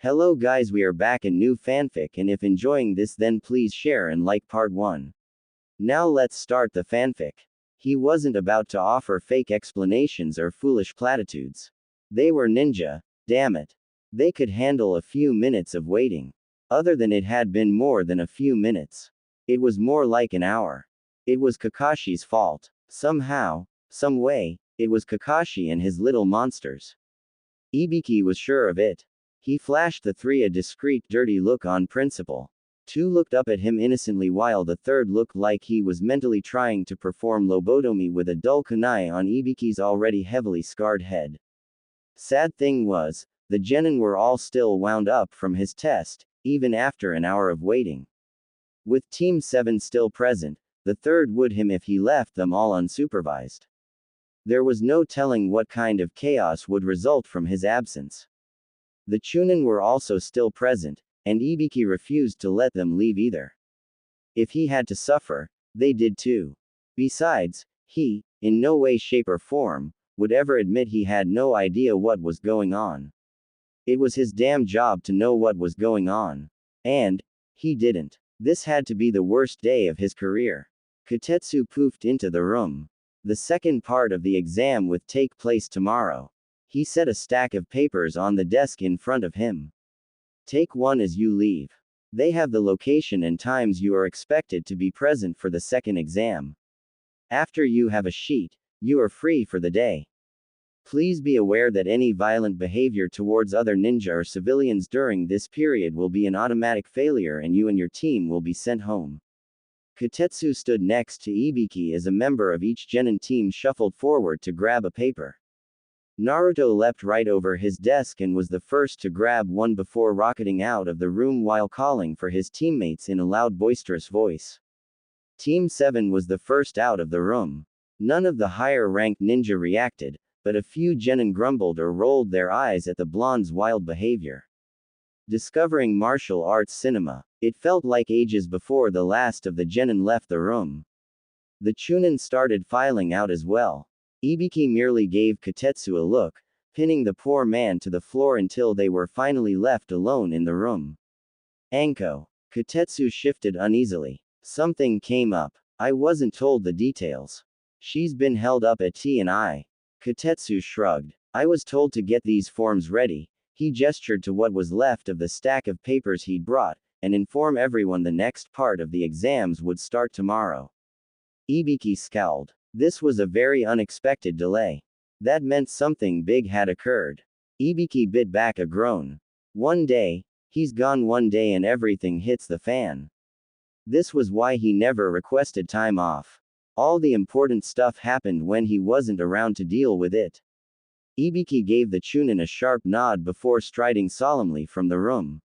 Hello guys, we are back in new fanfic, and if enjoying this then please share and like part 1. Now let's start the fanfic. He wasn't about to offer fake explanations or foolish platitudes. They were ninja, damn it. They could handle a few minutes of waiting. Other than it had been more than a few minutes. It was more like an hour. It was Kakashi's fault. Somehow, some way, it was Kakashi and his little monsters. Ibiki was sure of it. He flashed the three a discreet dirty look on principle. Two looked up at him innocently while the third looked like he was mentally trying to perform lobotomy with a dull kunai on Ibiki's already heavily scarred head. Sad thing was, the genin were all still wound up from his test, even after an hour of waiting. With Team 7 still present, the third would him if he left them all unsupervised. There was no telling what kind of chaos would result from his absence. The Chunin were also still present, and Ibiki refused to let them leave either. If he had to suffer, they did too. Besides, he, in no way shape or form, would ever admit he had no idea what was going on. It was his damn job to know what was going on. And, he didn't. This had to be the worst day of his career. Kotetsu poofed into the room. The second part of the exam would take place tomorrow. He set a stack of papers on the desk in front of him. Take one as you leave. They have the location and times you are expected to be present for the second exam. After you have a sheet, you are free for the day. Please be aware that any violent behavior towards other ninja or civilians during this period will be an automatic failure and you and your team will be sent home. Kotetsu stood next to Ibiki as a member of each genin team shuffled forward to grab a paper. Naruto leapt right over his desk and was the first to grab one before rocketing out of the room while calling for his teammates in a loud boisterous voice. Team 7 was the first out of the room. None of the higher-ranked ninja reacted, but a few genin grumbled or rolled their eyes at the blonde's wild behavior. Discovering martial arts cinema, it felt like ages before the last of the genin left the room. The Chunin started filing out as well. Ibiki merely gave Kotetsu a look, pinning the poor man to the floor until they were finally left alone in the room. Anko. Kotetsu shifted uneasily. Something came up. I wasn't told the details. She's been held up at T&I. Kotetsu shrugged. I was told to get these forms ready. He gestured to what was left of the stack of papers he'd brought, and inform everyone the next part of the exams would start tomorrow. Ibiki scowled. This was a very unexpected delay. That meant something big had occurred. Ibiki bit back a groan. One day, he's gone one day and everything hits the fan. This was why he never requested time off. All the important stuff happened when he wasn't around to deal with it. Ibiki gave the Chunin a sharp nod before striding solemnly from the room.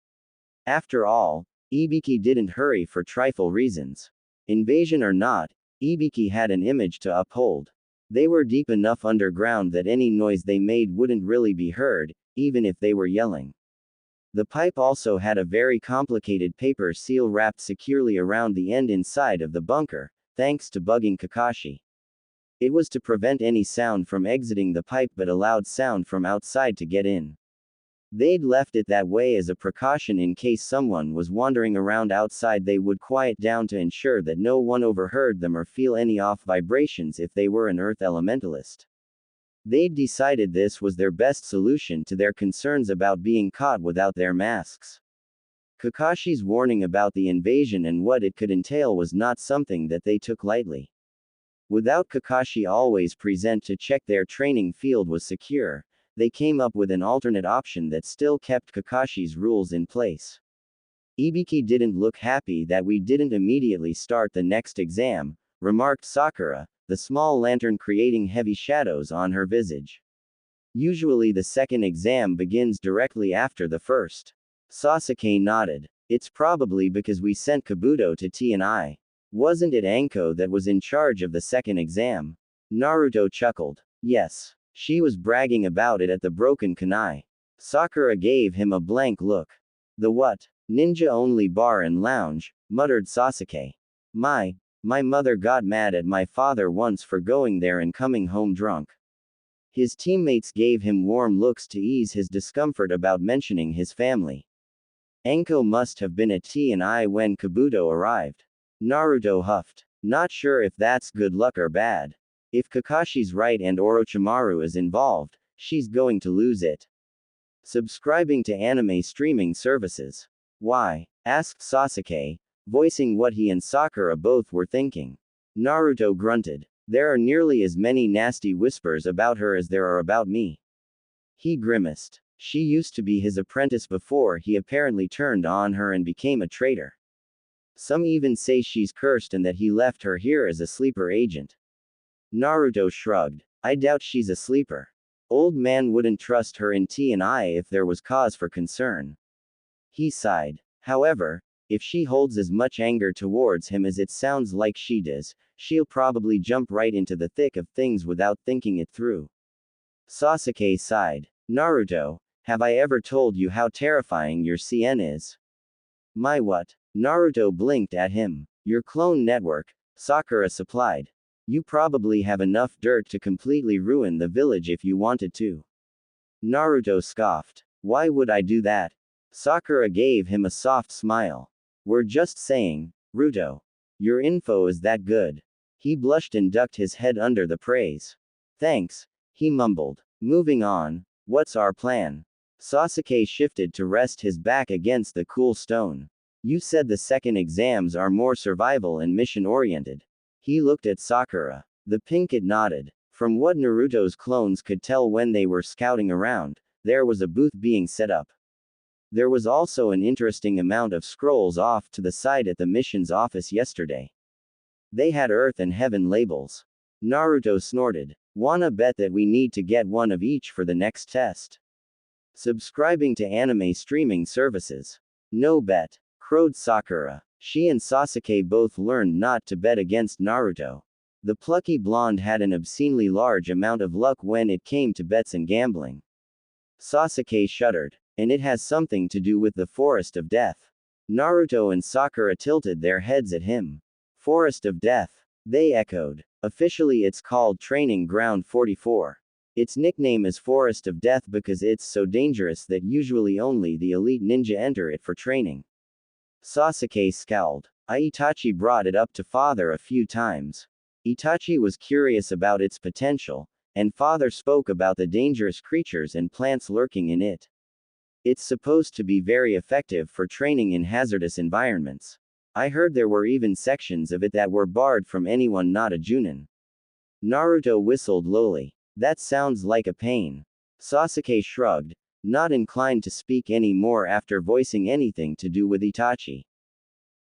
After all, Ibiki didn't hurry for trifle reasons. Invasion or not, Ibiki had an image to uphold. They were deep enough underground that any noise they made wouldn't really be heard, even if they were yelling. The pipe also had a very complicated paper seal wrapped securely around the end inside of the bunker, thanks to bugging Kakashi. It was to prevent any sound from exiting the pipe but allowed sound from outside to get in. They'd left it that way as a precaution in case someone was wandering around outside. They would quiet down to ensure that no one overheard them or feel any off vibrations if they were an earth elementalist. They'd decided this was their best solution to their concerns about being caught without their masks. Kakashi's warning about the invasion and what it could entail was not something that they took lightly. Without Kakashi always present to check their training field was secure, they came up with an alternate option that still kept Kakashi's rules in place. Ibiki didn't look happy that we didn't immediately start the next exam, remarked Sakura, the small lantern creating heavy shadows on her visage. Usually the second exam begins directly after the first. Sasuke nodded. It's probably because we sent Kabuto to T&I. Wasn't it Anko that was in charge of the second exam? Naruto chuckled. Yes. She was bragging about it at the broken kunai. Sakura gave him a blank look. The what? Ninja-only bar and lounge, muttered Sasuke. My mother got mad at my father once for going there and coming home drunk. His teammates gave him warm looks to ease his discomfort about mentioning his family. Anko must have been at T&I when Kabuto arrived. Naruto huffed. Not sure if that's good luck or bad. If Kakashi's right and Orochimaru is involved, she's going to lose it. Subscribing to anime streaming services. Why? Asked Sasuke, voicing what he and Sakura both were thinking. Naruto grunted. There are nearly as many nasty whispers about her as there are about me. He grimaced. She used to be his apprentice before he apparently turned on her and became a traitor. Some even say she's cursed and that he left her here as a sleeper agent. Naruto shrugged. I doubt she's a sleeper. Old man wouldn't trust her in T&I if there was cause for concern. He sighed. However, if she holds as much anger towards him as it sounds like she does, she'll probably jump right into the thick of things without thinking it through. Sasuke sighed. Naruto, have I ever told you how terrifying your CN is? My what? Naruto blinked at him. Your clone network, Sakura supplied. You probably have enough dirt to completely ruin the village if you wanted to. Naruto scoffed. Why would I do that? Sakura gave him a soft smile. We're just saying, Ruto. Your info is that good. He blushed and ducked his head under the praise. Thanks, he mumbled. Moving on, what's our plan? Sasuke shifted to rest his back against the cool stone. You said the second exams are more survival and mission-oriented. He looked at Sakura. The pinkett nodded. From what Naruto's clones could tell when they were scouting around, there was a booth being set up. There was also an interesting amount of scrolls off to the side at the mission's office yesterday. They had Earth and Heaven labels. Naruto snorted. Wanna bet that we need to get one of each for the next test? Subscribing to anime streaming services. No bet, crowed Sakura. She and Sasuke both learned not to bet against Naruto. The plucky blonde had an obscenely large amount of luck when it came to bets and gambling. Sasuke shuddered. And it has something to do with the Forest of Death. Naruto and Sakura tilted their heads at him. Forest of Death. They echoed. Officially it's called Training Ground 44. Its nickname is Forest of Death because it's so dangerous that usually only the elite ninja enter it for training. Sasuke scowled. Itachi brought it up to father a few times. Itachi was curious about its potential, and father spoke about the dangerous creatures and plants lurking in it. It's supposed to be very effective for training in hazardous environments. I heard there were even sections of it that were barred from anyone not a Junin. Naruto whistled lowly. That sounds like a pain. Sasuke shrugged, not inclined to speak any more after voicing anything to do with Itachi.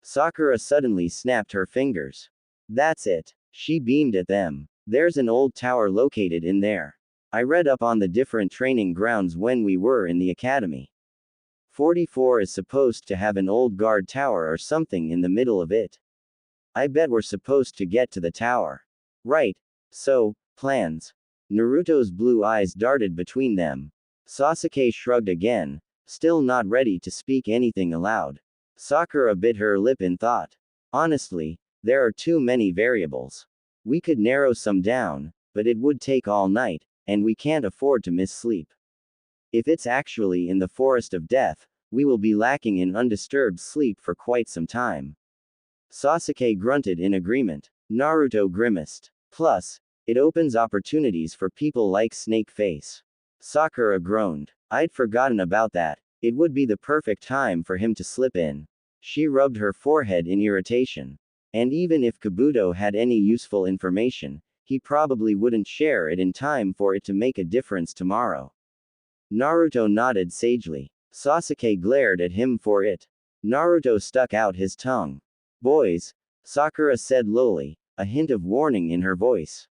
Sakura suddenly snapped her fingers. That's it. She beamed at them. There's an old tower located in there. I read up on the different training grounds when we were in the academy. 44 is supposed to have an old guard tower or something in the middle of it. I bet we're supposed to get to the tower. Right. So, plans. Naruto's blue eyes darted between them. Sasuke shrugged again, still not ready to speak anything aloud. Sakura bit her lip in thought. Honestly, there are too many variables. We could narrow some down, but it would take all night, and we can't afford to miss sleep. If it's actually in the Forest of Death, we will be lacking in undisturbed sleep for quite some time. Sasuke grunted in agreement. Naruto grimaced. Plus, it opens opportunities for people like Snake Face. Sakura groaned. I'd forgotten about that. It would be the perfect time for him to slip in. She rubbed her forehead in irritation. And even if Kabuto had any useful information, he probably wouldn't share it in time for it to make a difference tomorrow. Naruto nodded sagely. Sasuke glared at him for it. Naruto stuck out his tongue. Boys, Sakura said lowly, a hint of warning in her voice.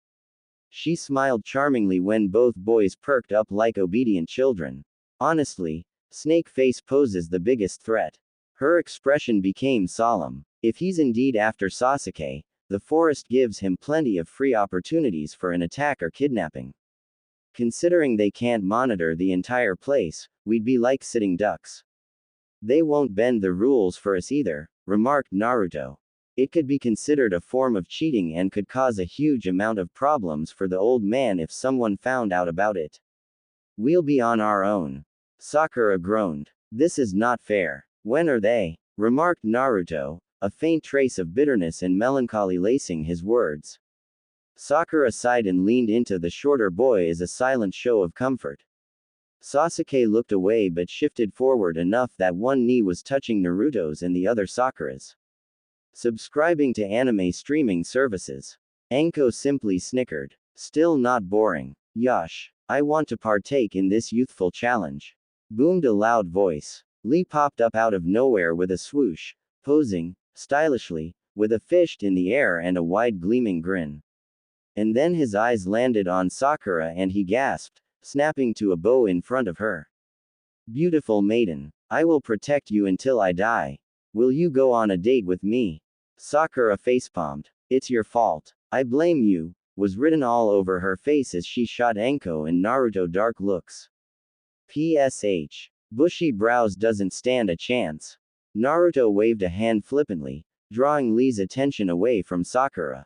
She smiled charmingly when both boys perked up like obedient children. Honestly, Snake Face poses the biggest threat. Her expression became solemn. If he's indeed after Sasuke, the forest gives him plenty of free opportunities for an attack or kidnapping. Considering they can't monitor the entire place, we'd be like sitting ducks. They won't bend the rules for us either, remarked Naruto. It could be considered a form of cheating and could cause a huge amount of problems for the old man if someone found out about it. We'll be on our own. Sakura groaned. This is not fair. When are they? Remarked Naruto, a faint trace of bitterness and melancholy lacing his words. Sakura sighed and leaned into the shorter boy as a silent show of comfort. Sasuke looked away but shifted forward enough that one knee was touching Naruto's and the other Sakura's. Subscribing to anime streaming services. Anko simply snickered. Still not boring. Yosh. I want to partake in this youthful challenge. Boomed a loud voice. Lee popped up out of nowhere with a swoosh, posing, stylishly, with a fist in the air and a wide gleaming grin. And then his eyes landed on Sakura and he gasped, snapping to a bow in front of her. Beautiful maiden, I will protect you until I die. Will you go on a date with me? Sakura facepalmed. It's your fault. I blame you, was written all over her face as she shot Anko and Naruto dark looks. PSH. Bushy brows doesn't stand a chance. Naruto waved a hand flippantly, drawing Lee's attention away from Sakura.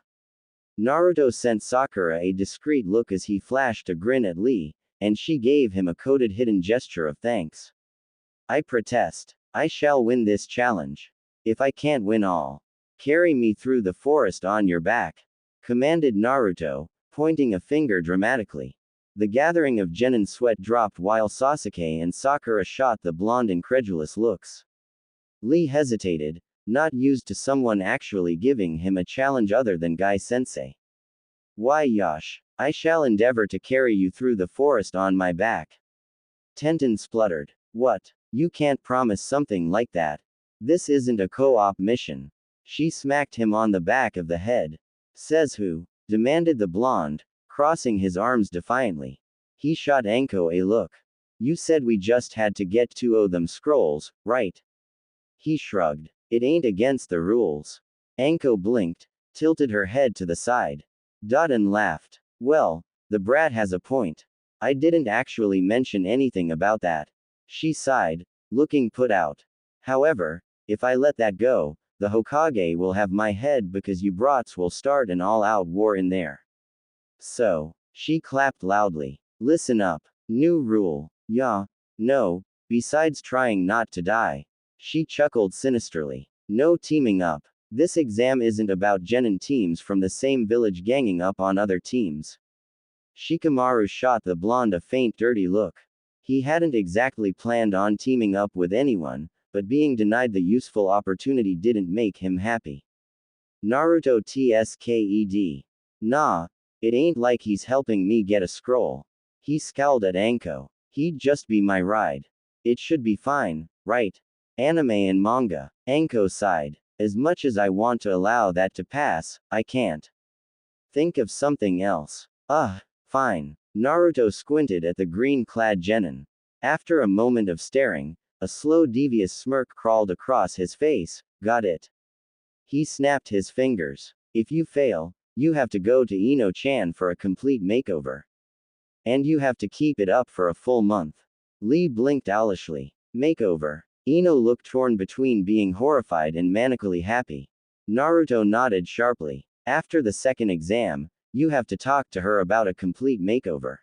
Naruto sent Sakura a discreet look as he flashed a grin at Lee, and she gave him a coded hidden gesture of thanks. I protest. I shall win this challenge. If I can't win all, carry me through the forest on your back, commanded Naruto, pointing a finger dramatically. The gathering of Genin's sweat dropped while Sasuke and Sakura shot the blonde incredulous looks. Lee hesitated, not used to someone actually giving him a challenge other than Guy-sensei. Why Yosh, I shall endeavor to carry you through the forest on my back. Tenten spluttered. What? You can't promise something like that. This isn't a co-op mission. She smacked him on the back of the head. Says who? Demanded the blonde, crossing his arms defiantly. He shot Anko a look. You said we just had to get 2 of them scrolls, right? He shrugged. It ain't against the rules. Anko blinked, tilted her head to the side. And laughed. Well, the brat has a point. I didn't actually mention anything about that. She sighed, looking put out. However, if I let that go, the Hokage will have my head because you brats will start an all-out war in there. So, she clapped loudly. Listen up. New rule. Yeah. No, besides trying not to die. She chuckled sinisterly. No teaming up. This exam isn't about Genin teams from the same village ganging up on other teams. Shikamaru shot the blonde a faint dirty look. He hadn't exactly planned on teaming up with anyone, but being denied the useful opportunity didn't make him happy. Naruto tsked. Nah, it ain't like he's helping me get a scroll. He scowled at Anko. He'd just be my ride. It should be fine, right? Anime and manga. Anko sighed. As much as I want to allow that to pass, I can't. Think of something else. Fine. Naruto squinted at the green-clad Genin. After a moment of staring, a slow devious smirk crawled across his face. Got it. He snapped his fingers. If you fail, you have to go to Ino-chan for a complete makeover. And you have to keep it up for a full month. Lee blinked owlishly. Makeover. Ino looked torn between being horrified and manically happy. Naruto nodded sharply. After the second exam, you have to talk to her about a complete makeover.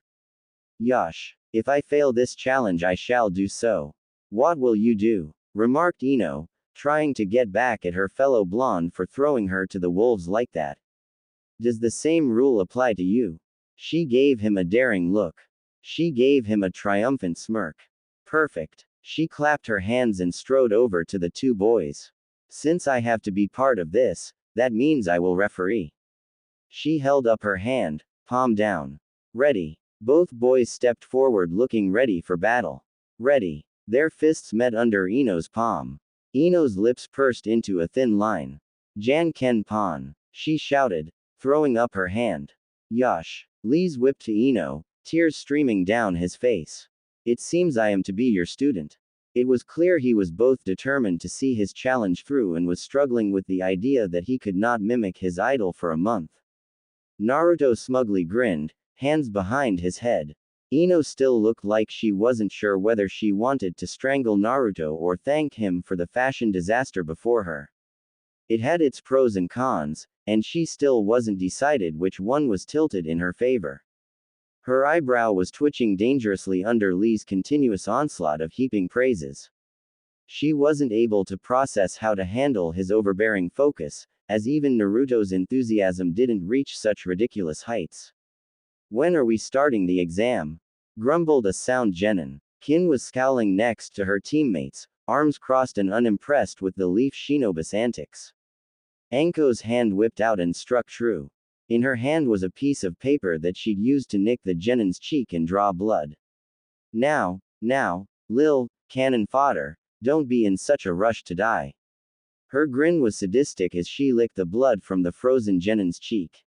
Yosh. If I fail this challenge I shall do so. What will you do? Remarked Ino, trying to get back at her fellow blonde for throwing her to the wolves like that. Does the same rule apply to you? She gave him a daring look. She gave him a triumphant smirk. Perfect. She clapped her hands and strode over to the 2 boys. Since I have to be part of this, that means I will referee. She held up her hand, palm down. Ready. Both boys stepped forward looking ready for battle. Ready. Their fists met under Ino's palm. Ino's lips pursed into a thin line. Jan Ken Pon. She shouted, throwing up her hand. Yosh. Lee's whipped to Ino, tears streaming down his face. It seems I am to be your student. It was clear he was both determined to see his challenge through and was struggling with the idea that he could not mimic his idol for a month. Naruto smugly grinned, hands behind his head. Ino still looked like she wasn't sure whether she wanted to strangle Naruto or thank him for the fashion disaster before her. It had its pros and cons, and she still wasn't decided which one was tilted in her favor. Her eyebrow was twitching dangerously under Lee's continuous onslaught of heaping praises. She wasn't able to process how to handle his overbearing focus, as even Naruto's enthusiasm didn't reach such ridiculous heights. When are we starting the exam? Grumbled a sound Genin. Kin was scowling next to her teammates, arms crossed and unimpressed with the Leaf Shinobi's antics. Anko's hand whipped out and struck true. In her hand was a piece of paper that she'd used to nick the Genin's cheek and draw blood. Now, Lil, cannon fodder, don't be in such a rush to die. Her grin was sadistic as she licked the blood from the frozen Genin's cheek.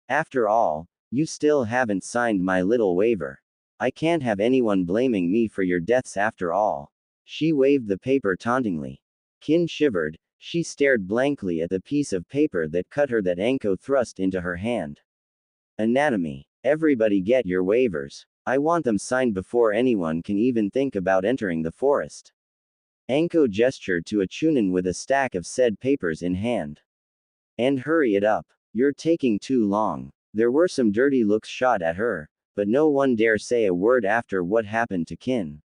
After all, you still haven't signed my little waiver. I can't have anyone blaming me for your deaths after all. She waved the paper tauntingly. Kin shivered. She stared blankly at the piece of paper that cut her that Anko thrust into her hand. Anatomy. Everybody get your waivers. I want them signed before anyone can even think about entering the forest. Anko gestured to a Chunin with a stack of said papers in hand. And hurry it up. You're taking too long. There were some dirty looks shot at her, but no one dare say a word after what happened to Kin.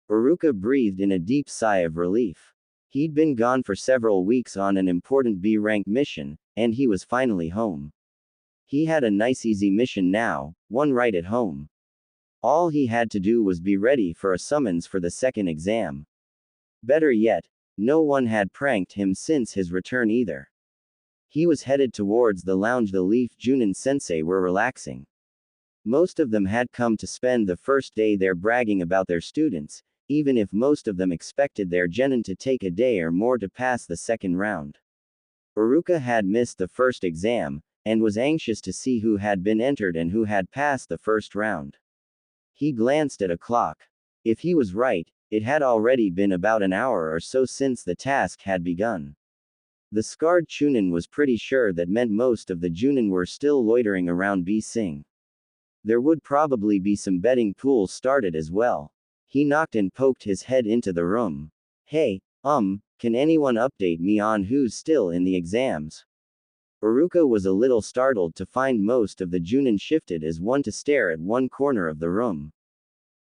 Uruka breathed in a deep sigh of relief. He'd been gone for several weeks on an important B-rank mission, and he was finally home. He had a nice easy mission now, one right at home. All he had to do was be ready for a summons for the second exam. Better yet, no one had pranked him since his return either. He was headed towards the lounge the Leaf Junin sensei were relaxing. Most of them had come to spend the first day there bragging about their students, even if most of them expected their genin to take a day or more to pass the second round. Uruka had missed the first exam, and was anxious to see who had been entered and who had passed the first round. He glanced at a clock. If he was right, it had already been about an hour or so since the task had begun. The scarred Chunin was pretty sure that meant most of the Junin were still loitering around B Sing. There would probably be some betting pools started as well. He knocked and poked his head into the room. Hey, can anyone update me on who's still in the exams? Uruka was a little startled to find most of the Junin shifted as one to stare at one corner of the room.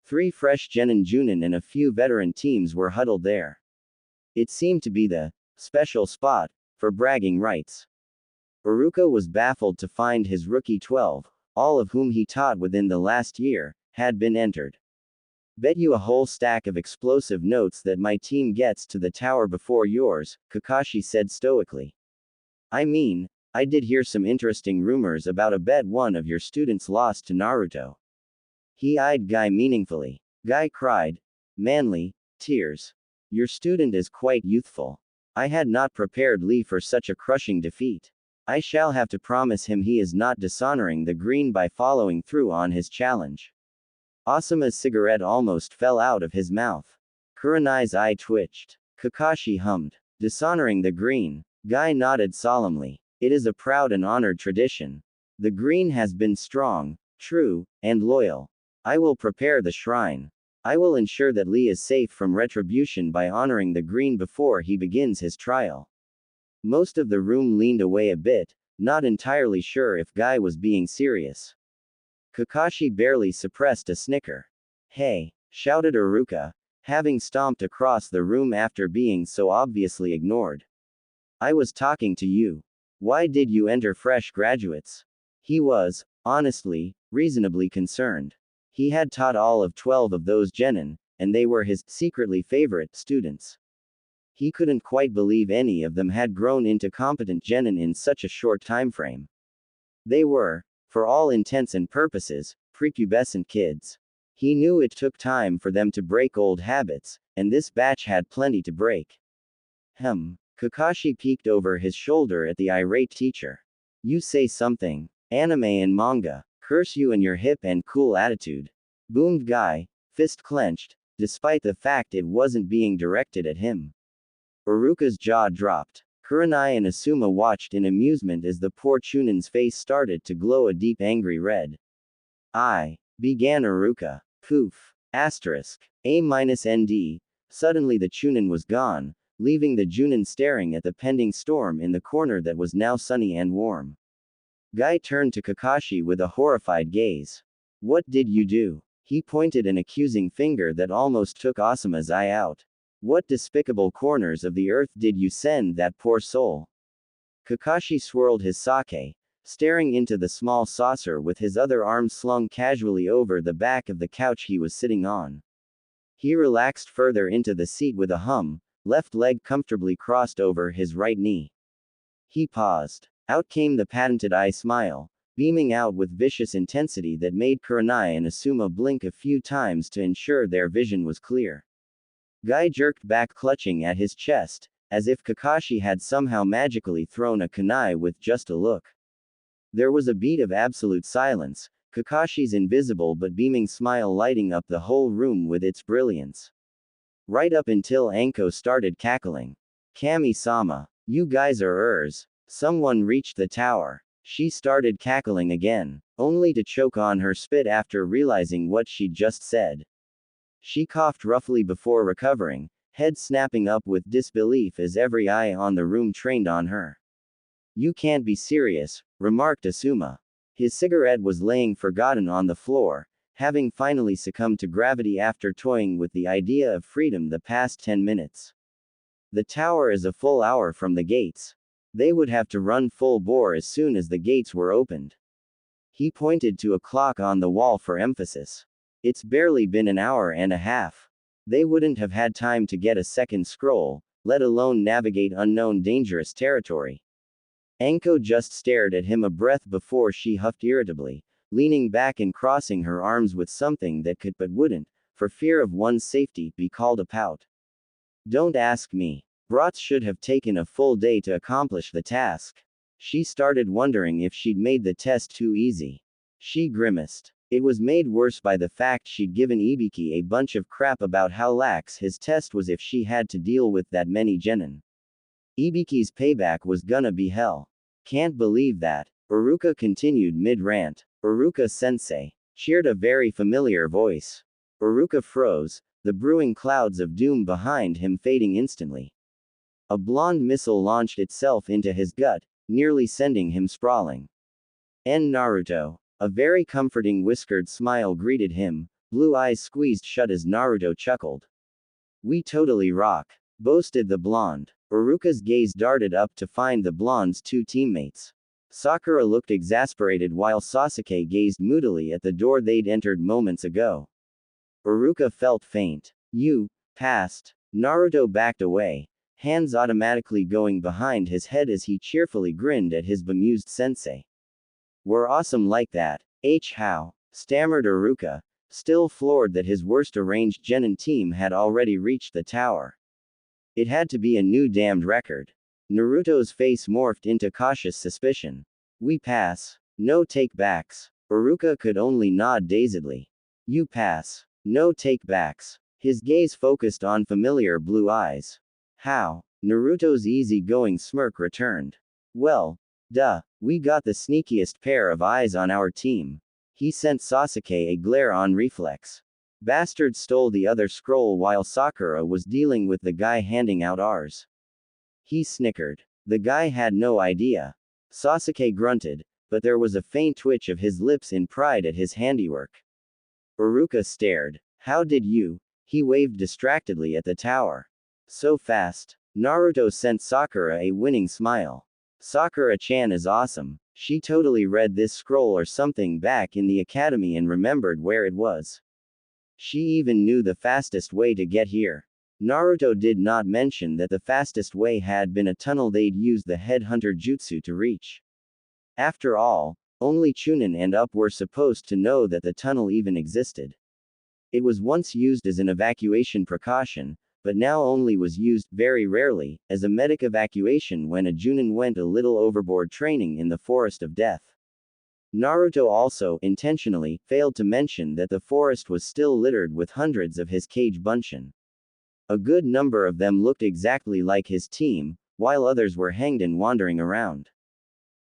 3 fresh Genin Junin and a few veteran teams were huddled there. It seemed to be the special spot for bragging rights. Uruka was baffled to find his rookie 12, all of whom he taught within the last year, had been entered. Bet you a whole stack of explosive notes that my team gets to the tower before yours, Kakashi said stoically. I mean, I did hear some interesting rumors about a bet one of your students lost to Naruto. He eyed Guy meaningfully. Guy cried. Manly, tears. Your student is quite youthful. I had not prepared Lee for such a crushing defeat. I shall have to promise him he is not dishonoring the green by following through on his challenge. Asuma's cigarette almost fell out of his mouth. Kurenai's eye twitched. Kakashi hummed. Dishonoring the green. Guy nodded solemnly. It is a proud and honored tradition. The green has been strong, true, and loyal. I will prepare the shrine. I will ensure that Lee is safe from retribution by honoring the green before he begins his trial. Most of the room leaned away a bit, not entirely sure if Guy was being serious. Kakashi barely suppressed a snicker. Hey, shouted Uruka, having stomped across the room after being so obviously ignored. I was talking to you. Why did you enter fresh graduates? He was, honestly, reasonably concerned. He had taught all of 12 of those genin, and they were his secretly favorite students. He couldn't quite believe any of them had grown into competent genin in such a short time frame. They were, for all intents and purposes, prepubescent kids. He knew it took time for them to break old habits, and this batch had plenty to break. Kakashi peeked over his shoulder at the irate teacher. You say something. Anime and manga. Curse you and your hip and cool attitude. Boomed Guy, fist clenched, despite the fact it wasn't being directed at him. Uruka's jaw dropped. Kurenai and Asuma watched in amusement as the poor Chunin's face started to glow a deep angry red. Began Uruka. Poof. Asterisk. A-ND. Suddenly the Chunin was gone, leaving the Junin staring at the pending storm in the corner that was now sunny and warm. Guy turned to Kakashi with a horrified gaze. What did you do? He pointed an accusing finger that almost took Asuma's eye out. What despicable corners of the earth did you send that poor soul? Kakashi swirled his sake, staring into the small saucer with his other arm slung casually over the back of the couch he was sitting on. He relaxed further into the seat with a hum, left leg comfortably crossed over his right knee. He paused. Out came the patented eye smile, beaming out with vicious intensity that made Kurenai and Asuma blink a few times to ensure their vision was clear. Guy jerked back, clutching at his chest, as if Kakashi had somehow magically thrown a kunai with just a look. There was a beat of absolute silence, Kakashi's invisible but beaming smile lighting up the whole room with its brilliance. Right up until Anko started cackling. Kami-sama, you guys are ers. Someone reached the tower. She started cackling again, only to choke on her spit after realizing what she'd just said. She coughed roughly before recovering, head snapping up with disbelief as every eye on the room trained on her. You can't be serious, remarked Asuma. His cigarette was laying forgotten on the floor, having finally succumbed to gravity after toying with the idea of freedom the past 10 minutes. The tower is a full hour from the gates. They would have to run full bore as soon as the gates were opened. He pointed to a clock on the wall for emphasis. It's barely been an hour and a half. They wouldn't have had time to get a second scroll, let alone navigate unknown dangerous territory. Anko just stared at him a breath before she huffed irritably, leaning back and crossing her arms with something that could but wouldn't, for fear of one's safety, be called a pout. Don't ask me. Bratz should have taken a full day to accomplish the task. She started wondering if she'd made the test too easy. She grimaced. It was made worse by the fact she'd given Ibiki a bunch of crap about how lax his test was if she had to deal with that many genin. Ibiki's payback was gonna be hell. Can't believe that. Uruka continued mid-rant. Uruka-sensei, cheered a very familiar voice. Uruka froze, the brewing clouds of doom behind him fading instantly. A blonde missile launched itself into his gut, nearly sending him sprawling. Naruto. A very comforting whiskered smile greeted him, blue eyes squeezed shut as Naruto chuckled. We totally rock, boasted the blonde. Uruka's gaze darted up to find the blonde's two teammates. Sakura looked exasperated while Sasuke gazed moodily at the door they'd entered moments ago. Uruka felt faint. You passed. Naruto backed away, hands automatically going behind his head as he cheerfully grinned at his bemused sensei. We're awesome like that. How? Stammered Uruka, still floored that his worst arranged genin team had already reached the tower. It had to be a new damned record. Naruto's face morphed into cautious suspicion. We pass. No take-backs. Uruka could only nod dazedly. You pass. No take-backs. His gaze focused on familiar blue eyes. How? Naruto's easy-going smirk returned. Well, duh, we got the sneakiest pair of eyes on our team. He sent Sasuke a glare on reflex. Bastard stole the other scroll while Sakura was dealing with the guy handing out ours. He snickered. The guy had no idea. Sasuke grunted, but there was a faint twitch of his lips in pride at his handiwork. Uruka stared. How did you? He waved distractedly at the tower. So fast. Naruto sent Sakura a winning smile. Sakura-chan is awesome. She totally read this scroll or something back in the academy and remembered where it was. She even knew the fastest way to get here. Naruto did not mention that the fastest way had been a tunnel they'd used the headhunter jutsu to reach. After all, only Chunin and up were supposed to know that the tunnel even existed. It was once used as an evacuation precaution, but now only was used, very rarely, as a medic evacuation when a Junin went a little overboard training in the Forest of Death. Naruto also, intentionally, failed to mention that the forest was still littered with hundreds of his Kage Bunshin. A good number of them looked exactly like his team, while others were hanged and wandering around.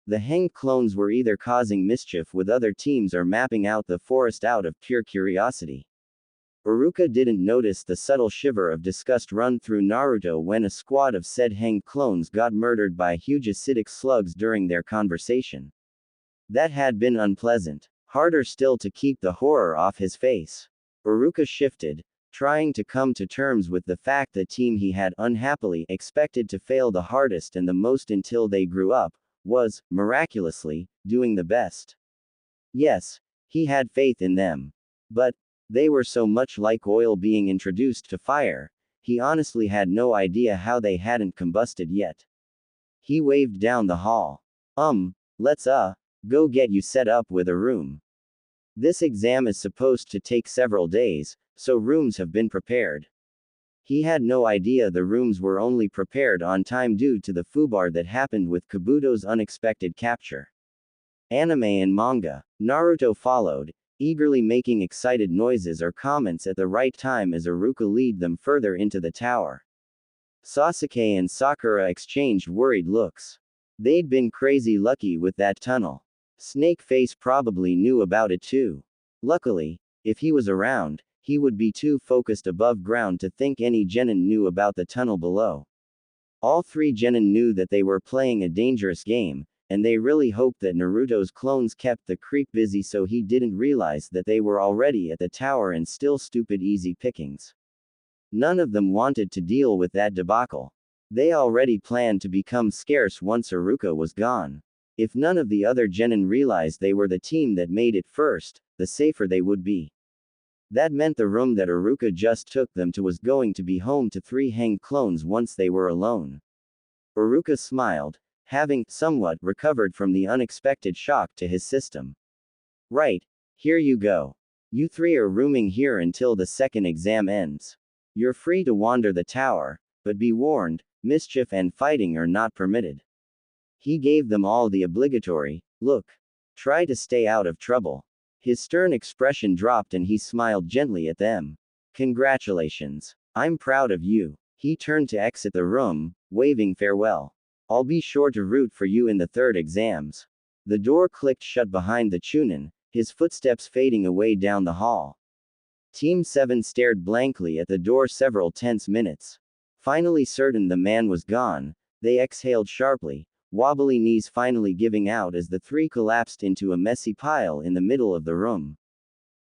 The hanged clones were either causing mischief with other teams or mapping out the forest out of pure curiosity. Uruka didn't notice the subtle shiver of disgust run through Naruto when a squad of said hanged clones got murdered by huge acidic slugs during their conversation. That had been unpleasant. Harder still to keep the horror off his face. Uruka shifted, trying to come to terms with the fact the team he had unhappily expected to fail the hardest and the most until they grew up, was, miraculously, doing the best. Yes, he had faith in them. But they were so much like oil being introduced to fire, he honestly had no idea how they hadn't combusted yet. He waved down the hall. Let's go get you set up with a room. This exam is supposed to take several days, so rooms have been prepared. He had no idea the rooms were only prepared on time due to the foobar that happened with Kabuto's unexpected capture. Anime and manga. Naruto followed, eagerly making excited noises or comments at the right time as Iruka lead them further into the tower. Sasuke and Sakura exchanged worried looks. They'd been crazy lucky with that tunnel. Snake Face probably knew about it too. Luckily, if he was around, he would be too focused above ground to think any genin knew about the tunnel below. All three genin knew that they were playing a dangerous game, and they really hoped that Naruto's clones kept the creep busy so he didn't realize that they were already at the tower and still stupid easy pickings. None of them wanted to deal with that debacle. They already planned to become scarce once Iruka was gone. If none of the other genin realized they were the team that made it first, the safer they would be. That meant the room that Iruka just took them to was going to be home to three hanged clones once they were alone. Iruka smiled, having somewhat recovered from the unexpected shock to his system. Right, here you go. You three are rooming here until the second exam ends. You're free to wander the tower, but be warned, mischief and fighting are not permitted. He gave them all the obligatory, look. Try to stay out of trouble. His stern expression dropped and he smiled gently at them. Congratulations. I'm proud of you. He turned to exit the room, waving farewell. I'll be sure to root for you in the third exams. The door clicked shut behind the Chunin, his footsteps fading away down the hall. Team 7 stared blankly at the door several tense minutes. Finally certain the man was gone, they exhaled sharply, wobbly knees finally giving out as the three collapsed into a messy pile in the middle of the room.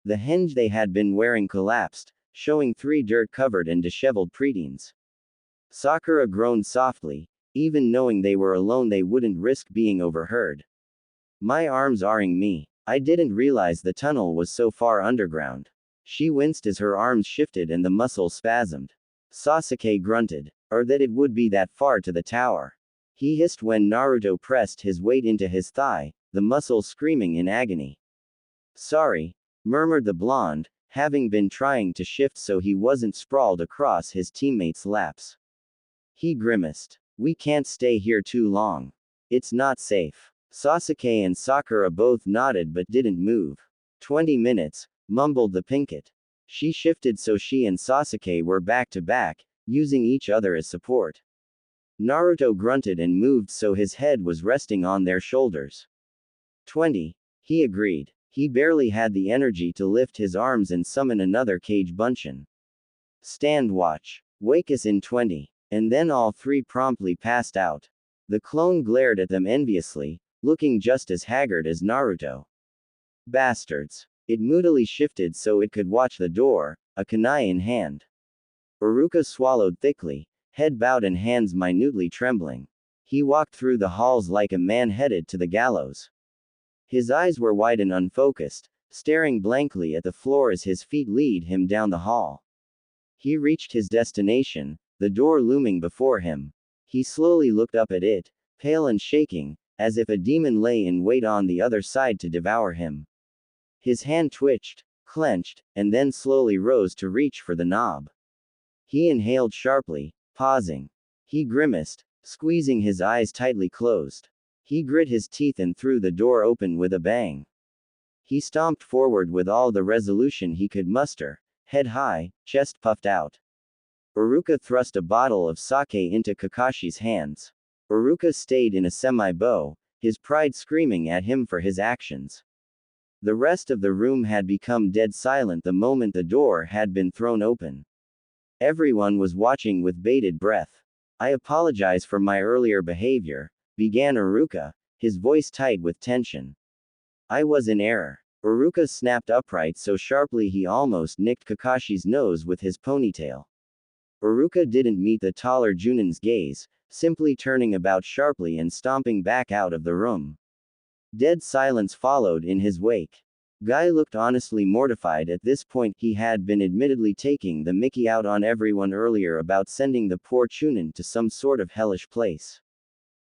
The henge they had been wearing collapsed, showing three dirt-covered and disheveled preteens. Sakura groaned softly, even knowing they were alone they wouldn't risk being overheard. My arms areing me. I didn't realize the tunnel was so far underground. She winced as her arms shifted and the muscles spasmed. Sasuke grunted. Or that it would be that far to the tower. He hissed when Naruto pressed his weight into his thigh, the muscles screaming in agony. Sorry, murmured the blonde, having been trying to shift so he wasn't sprawled across his teammates' laps. He grimaced. We can't stay here too long. It's not safe. Sasuke and Sakura both nodded but didn't move. 20 minutes, mumbled the pinkett. She shifted so she and Sasuke were back to back, using each other as support. Naruto grunted and moved so his head was resting on their shoulders. 20. He agreed. He barely had the energy to lift his arms and summon another Kage Bunshin. Stand watch. Wake us in 20. And then all three promptly passed out. The clone glared at them enviously, looking just as haggard as Naruto. Bastards. It moodily shifted so it could watch the door, a kunai in hand. Iruka swallowed thickly, head bowed and hands minutely trembling. He walked through the halls like a man headed to the gallows. His eyes were wide and unfocused, staring blankly at the floor as his feet lead him down the hall. He reached his destination, the door looming before him. He slowly looked up at it, pale and shaking, as if a demon lay in wait on the other side to devour him. His hand twitched, clenched, and then slowly rose to reach for the knob. He inhaled sharply, pausing. He grimaced, squeezing his eyes tightly closed. He grit his teeth and threw the door open with a bang. He stomped forward with all the resolution he could muster, head high, chest puffed out. Iruka thrust a bottle of sake into Kakashi's hands. Iruka stayed in a semi-bow, his pride screaming at him for his actions. The rest of the room had become dead silent the moment the door had been thrown open. Everyone was watching with bated breath. I apologize for my earlier behavior, began Iruka, his voice tight with tension. I was in error. Iruka snapped upright so sharply he almost nicked Kakashi's nose with his ponytail. Iruka didn't meet the taller Junin's gaze, simply turning about sharply and stomping back out of the room. Dead silence followed in his wake. Guy looked honestly mortified at this point. He had been admittedly taking the mickey out on everyone earlier about sending the poor Chunin to some sort of hellish place.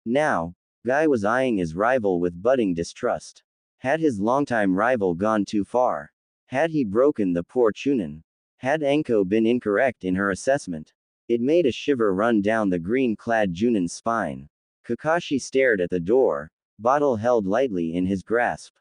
Now, Guy was eyeing his rival with budding distrust. Had his longtime rival gone too far? Had he broken the poor Chunin? Had Enko been incorrect in her assessment? It made a shiver run down the green-clad Junin's spine. Kakashi stared at the door, bottle held lightly in his grasp.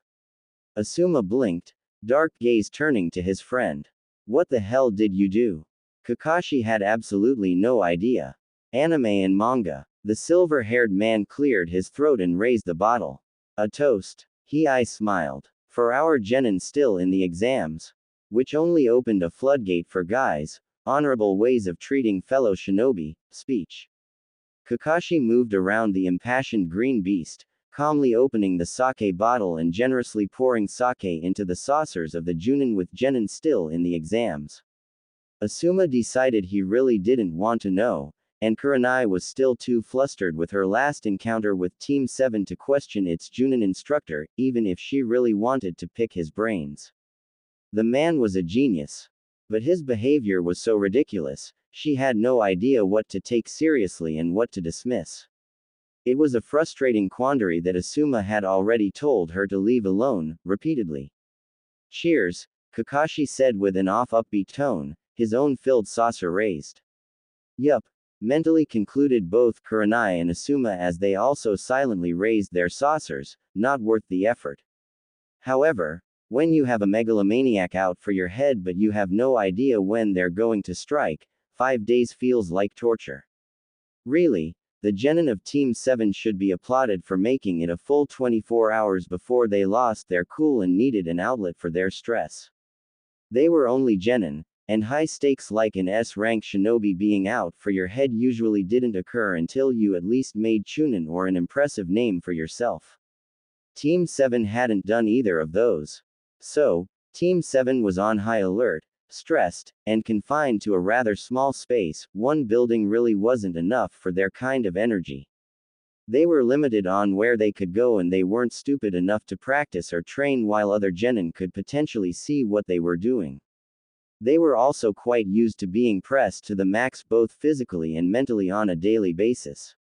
Asuma blinked, dark gaze turning to his friend. What the hell did you do? Kakashi had absolutely no idea. Anime and manga. The silver-haired man cleared his throat and raised the bottle. A toast. I smiled. For our genin still in the exams. Which only opened a floodgate for Guy's honorable ways of treating fellow shinobi speech. Kakashi moved around the impassioned green beast, calmly opening the sake bottle and generously pouring sake into the saucers of the Junin with genin still in the exams. Asuma decided he really didn't want to know, and Kurenai was still too flustered with her last encounter with Team 7 to question its Junin instructor, even if she really wanted to pick his brains. The man was a genius. But his behavior was so ridiculous, she had no idea what to take seriously and what to dismiss. It was a frustrating quandary that Asuma had already told her to leave alone, repeatedly. Cheers, Kakashi said with an off-upbeat tone, his own filled saucer raised. Yup, mentally concluded both Kurenai and Asuma as they also silently raised their saucers, not worth the effort. However, when you have a megalomaniac out for your head but you have no idea when they're going to strike, 5 days feels like torture. Really, the genin of Team 7 should be applauded for making it a full 24 hours before they lost their cool and needed an outlet for their stress. They were only genin, and high stakes like an S-rank shinobi being out for your head usually didn't occur until you at least made Chunin or an impressive name for yourself. Team 7 hadn't done either of those. So, Team 7 was on high alert, stressed, and confined to a rather small space. One building really wasn't enough for their kind of energy. They were limited on where they could go and they weren't stupid enough to practice or train while other genin could potentially see what they were doing. They were also quite used to being pressed to the max both physically and mentally on a daily basis.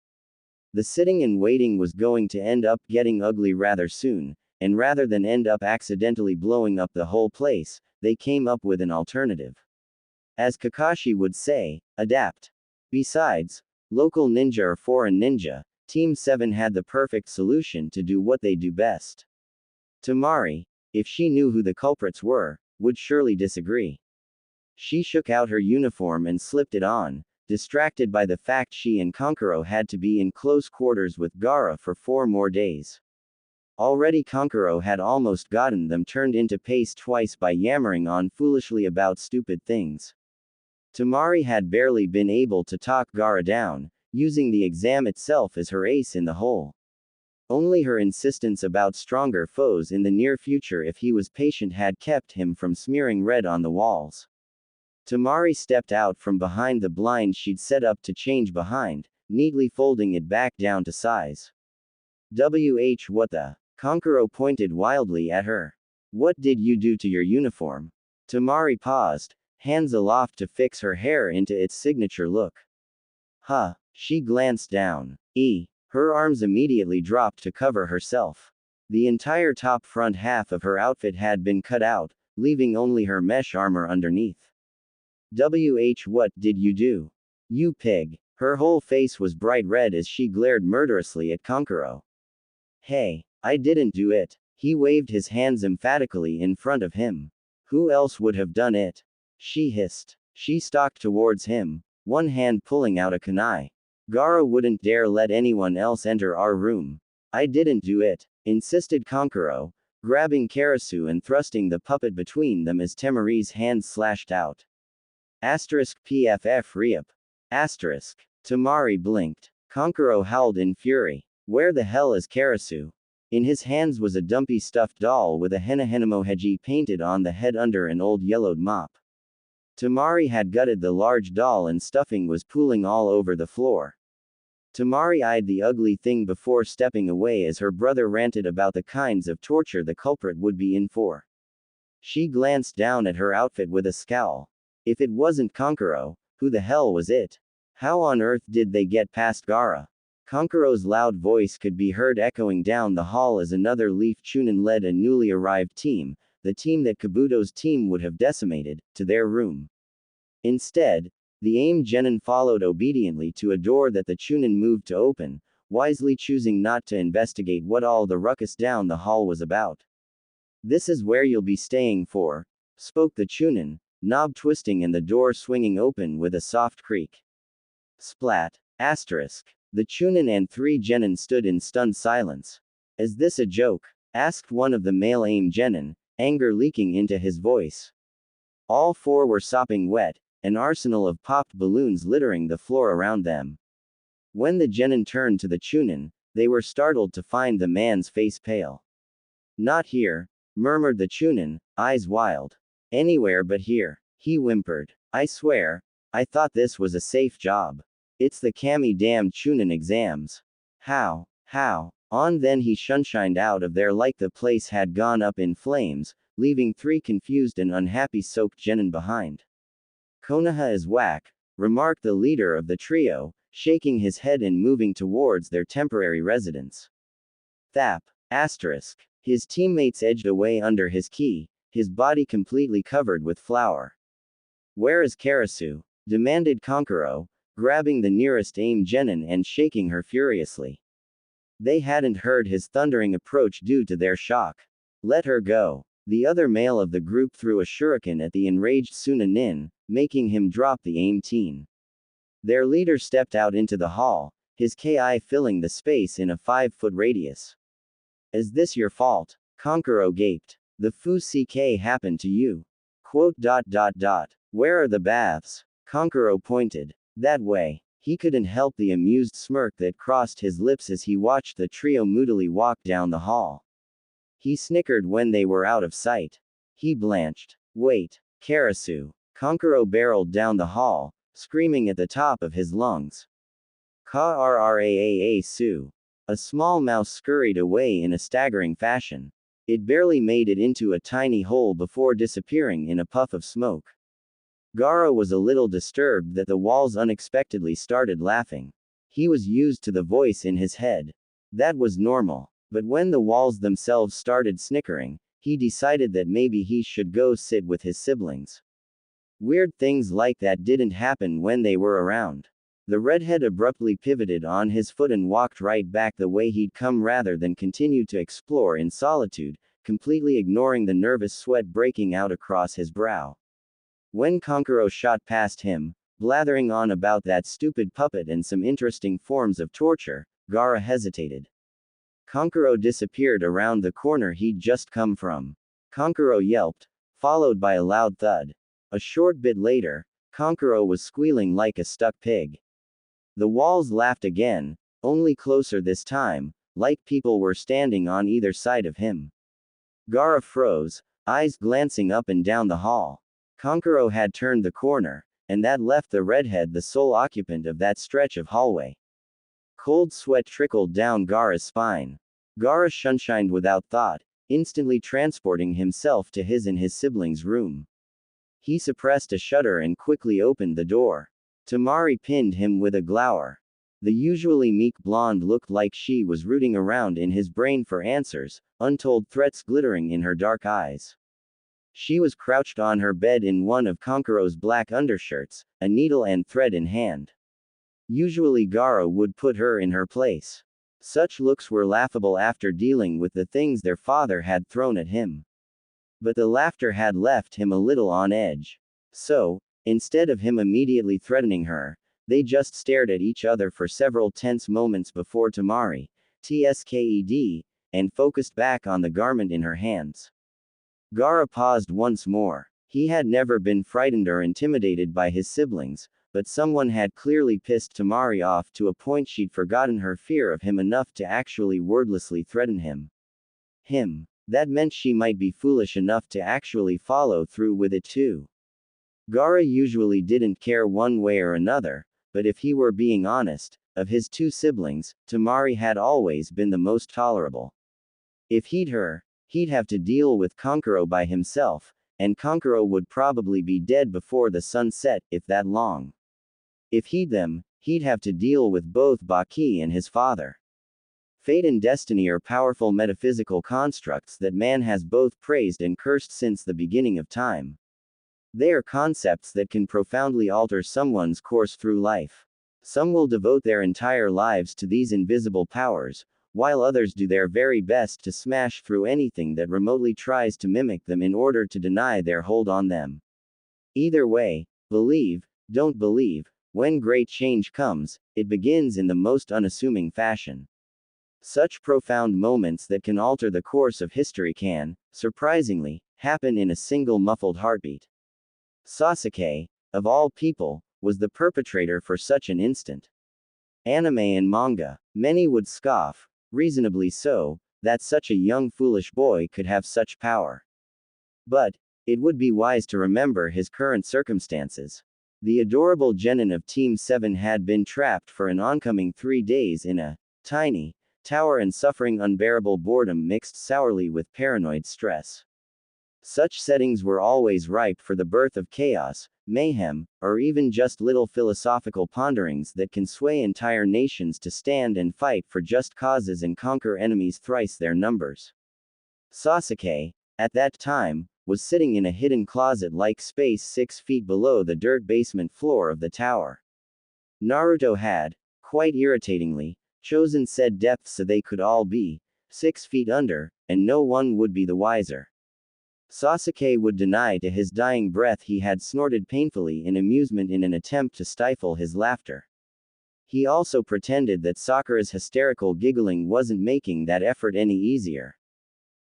The sitting and waiting was going to end up getting ugly rather soon, and rather than end up accidentally blowing up the whole place, they came up with an alternative. As Kakashi would say, adapt. Besides, local ninja or foreign ninja, Team 7 had the perfect solution to do what they do best. Tamari, if she knew who the culprits were, would surely disagree. She shook out her uniform and slipped it on, distracted by the fact she and Kankuro had to be in close quarters with Gaara for 4 more days. Already Kankuro had almost gotten them turned into paste twice by yammering on foolishly about stupid things. Tamari had barely been able to talk Gaara down, using the exam itself as her ace in the hole. Only her insistence about stronger foes in the near future if he was patient had kept him from smearing red on the walls. Tamari stepped out from behind the blind she'd set up to change behind, neatly folding it back down to size. What the? Kankuro pointed wildly at her. What did you do to your uniform? Tamari paused, hands aloft to fix her hair into its signature look. Huh, she glanced down. Her arms immediately dropped to cover herself. The entire top front half of her outfit had been cut out, leaving only her mesh armor underneath. What did you do? You pig. Her whole face was bright red as she glared murderously at Kankuro. Hey, I didn't do it. He waved his hands emphatically in front of him. Who else would have done it? She hissed. She stalked towards him, one hand pulling out a kunai. Gaara wouldn't dare let anyone else enter our room. I didn't do it, insisted Kankuro, grabbing Karasu and thrusting the puppet between them as Temari's hands slashed out. PFF Riep. Temari blinked. Kankuro howled in fury. Where the hell is Karasu? In his hands was a dumpy stuffed doll with a henahenamoheji painted on the head under an old yellowed mop. Temari had gutted the large doll and stuffing was pooling all over the floor. Temari eyed the ugly thing before stepping away as her brother ranted about the kinds of torture the culprit would be in for. She glanced down at her outfit with a scowl. If it wasn't Kankuro, who the hell was it? How on earth did they get past Gaara? Kankuro's loud voice could be heard echoing down the hall as another Leaf Chunin led a newly arrived team, the team that Kabuto's team would have decimated, to their room. Instead, the AIM Genin followed obediently to a door that the Chunin moved to open, wisely choosing not to investigate what all the ruckus down the hall was about. This is where you'll be staying for, spoke the Chunin, knob twisting and the door swinging open with a soft creak. Splat. The Chunin and 3 Genin stood in stunned silence. Is this a joke? Asked one of the male AIM Genin, anger leaking into his voice. All 4 were sopping wet, an arsenal of popped balloons littering the floor around them. When the Genin turned to the Chunin, they were startled to find the man's face pale. Not here, murmured the Chunin, eyes wild. Anywhere but here, he whimpered. I swear, I thought this was a safe job. It's the Kami damned Chunin exams. How? On then he shunshined out of there like the place had gone up in flames, leaving 3 confused and unhappy soaked Genin behind. Konoha is whack, remarked the leader of the trio, shaking his head and moving towards their temporary residence. Thap. His teammates edged away under his ki, his body completely covered with flour. Where is Karasu? Demanded Kankuro, grabbing the nearest AIM Genin and shaking her furiously. They hadn't heard his thundering approach due to their shock. Let her go. The other male of the group threw a shuriken at the enraged Sunanin, making him drop the AIM teen. Their leader stepped out into the hall, his ki filling the space in a 5-foot radius. Is this your fault? Kankuro gaped. The fu ck happened to you. Where are the baths? Kankuro pointed. That way. He couldn't help the amused smirk that crossed his lips as he watched the trio moodily walk down the hall. He snickered when they were out of sight. He blanched. Wait, Karasu. Kankuro barreled down the hall, screaming at the top of his lungs. Su. A small mouse scurried away in a staggering fashion. It barely made it into a tiny hole before disappearing in a puff of smoke. Gaara was a little disturbed that the walls unexpectedly started laughing. He was used to the voice in his head. That was normal. But when the walls themselves started snickering, he decided that maybe he should go sit with his siblings. Weird things like that didn't happen when they were around. The redhead abruptly pivoted on his foot and walked right back the way he'd come rather than continue to explore in solitude, completely ignoring the nervous sweat breaking out across his brow. When Kankuro shot past him, blathering on about that stupid puppet and some interesting forms of torture, Gaara hesitated. Kankuro disappeared around the corner he'd just come from. Kankuro yelped, followed by a loud thud. A short bit later, Kankuro was squealing like a stuck pig. The walls laughed again, only closer this time, like people were standing on either side of him. Gaara froze, eyes glancing up and down the hall. Kankuro had turned the corner, and that left the redhead the sole occupant of that stretch of hallway. Cold sweat trickled down Gaara's spine. Gaara shunshined without thought, instantly transporting himself to his and his siblings' room. He suppressed a shudder and quickly opened the door. Temari pinned him with a glower. The usually meek blonde looked like she was rooting around in his brain for answers, untold threats glittering in her dark eyes. She was crouched on her bed in one of Kankuro's black undershirts, a needle and thread in hand. Usually Gaara would put her in her place. Such looks were laughable after dealing with the things their father had thrown at him. But the laughter had left him a little on edge. So, instead of him immediately threatening her, they just stared at each other for several tense moments before Temari, tsked, and focused back on the garment in her hands. Gaara paused once more. He had never been frightened or intimidated by his siblings, but someone had clearly pissed Temari off to a point she'd forgotten her fear of him enough to actually wordlessly threaten him. That meant she might be foolish enough to actually follow through with it too. Gaara usually didn't care one way or another, but if he were being honest, of his two siblings, Temari had always been the most tolerable. If he'd have to deal with Kankuro by himself, and Kankuro would probably be dead before the sun set, if that long. If he'd have to deal with both Baki and his father. Fate and destiny are powerful metaphysical constructs that man has both praised and cursed since the beginning of time. They are concepts that can profoundly alter someone's course through life. Some will devote their entire lives to these invisible powers, while others do their very best to smash through anything that remotely tries to mimic them in order to deny their hold on them. Either way, believe, don't believe, when great change comes, it begins in the most unassuming fashion. Such profound moments that can alter the course of history can, surprisingly, happen in a single muffled heartbeat. Sasuke, of all people, was the perpetrator for such an instant. Anime and manga, many would scoff, reasonably so, that such a young foolish boy could have such power. But, it would be wise to remember his current circumstances. The adorable genin of Team 7 had been trapped for an oncoming 3 days in a tiny tower and suffering unbearable boredom mixed sourly with paranoid stress. Such settings were always ripe for the birth of chaos, mayhem, or even just little philosophical ponderings that can sway entire nations to stand and fight for just causes and conquer enemies thrice their numbers. Sasuke, at that time, was sitting in a hidden closet-like space 6 feet below the dirt basement floor of the tower. Naruto had, quite irritatingly, chosen said depths so they could all be 6 feet under, and no one would be the wiser. Sasuke would deny to his dying breath he had snorted painfully in amusement in an attempt to stifle his laughter. He also pretended that Sakura's hysterical giggling wasn't making that effort any easier.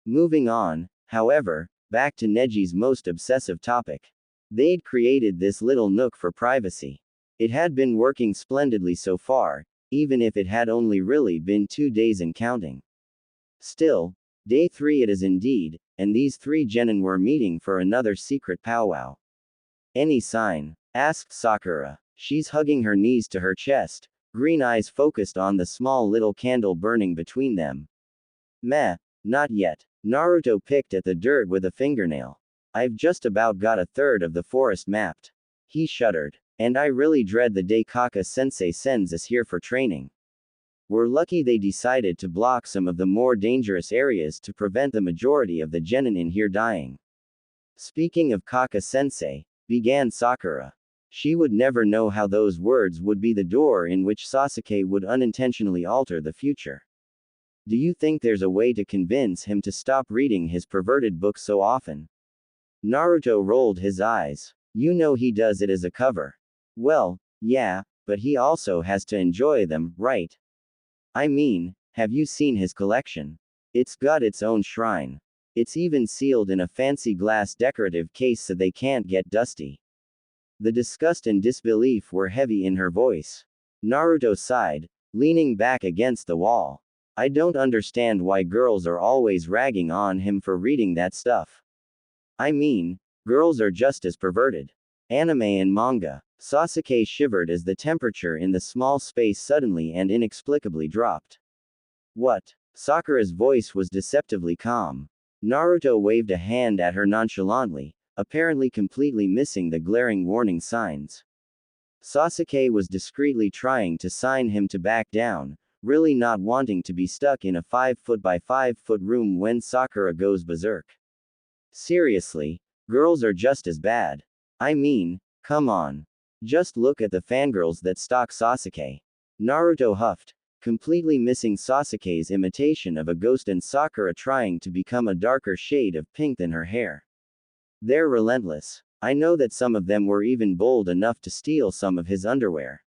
Moving on, however, back to Neji's most obsessive topic. They'd created this little nook for privacy. It had been working splendidly so far, even if it had only really been 2 days and counting. Still, day 3 it is indeed, and these 3 genin were meeting for another secret powwow. Any sign? Asked Sakura. She's hugging her knees to her chest, green eyes focused on the small little candle burning between them. Meh, not yet. Naruto picked at the dirt with a fingernail. I've just about got a third of the forest mapped. He shuddered. And I really dread the day Kaka-sensei sends us here for training. We're lucky they decided to block some of the more dangerous areas to prevent the majority of the genin in here dying. Speaking of Kaka-sensei, began Sakura. She would never know how those words would be the door in which Sasuke would unintentionally alter the future. Do you think there's a way to convince him to stop reading his perverted books so often? Naruto rolled his eyes. You know he does it as a cover. Well, yeah, but he also has to enjoy them, right? I mean, have you seen his collection? It's got its own shrine. It's even sealed in a fancy glass decorative case so they can't get dusty. The disgust and disbelief were heavy in her voice. Naruto sighed, leaning back against the wall. I don't understand why girls are always ragging on him for reading that stuff. I mean, girls are just as perverted. Anime and manga. Sasuke shivered as the temperature in the small space suddenly and inexplicably dropped. What? Sakura's voice was deceptively calm. Naruto waved a hand at her nonchalantly, apparently completely missing the glaring warning signs. Sasuke was discreetly trying to sign him to back down, really not wanting to be stuck in a 5-foot by 5-foot room when Sakura goes berserk. Seriously, girls are just as bad. I mean, come on. Just look at the fangirls that stalk Sasuke. Naruto huffed, completely missing Sasuke's imitation of a ghost and Sakura trying to become a darker shade of pink than her hair. They're relentless. I know that some of them were even bold enough to steal some of his underwear.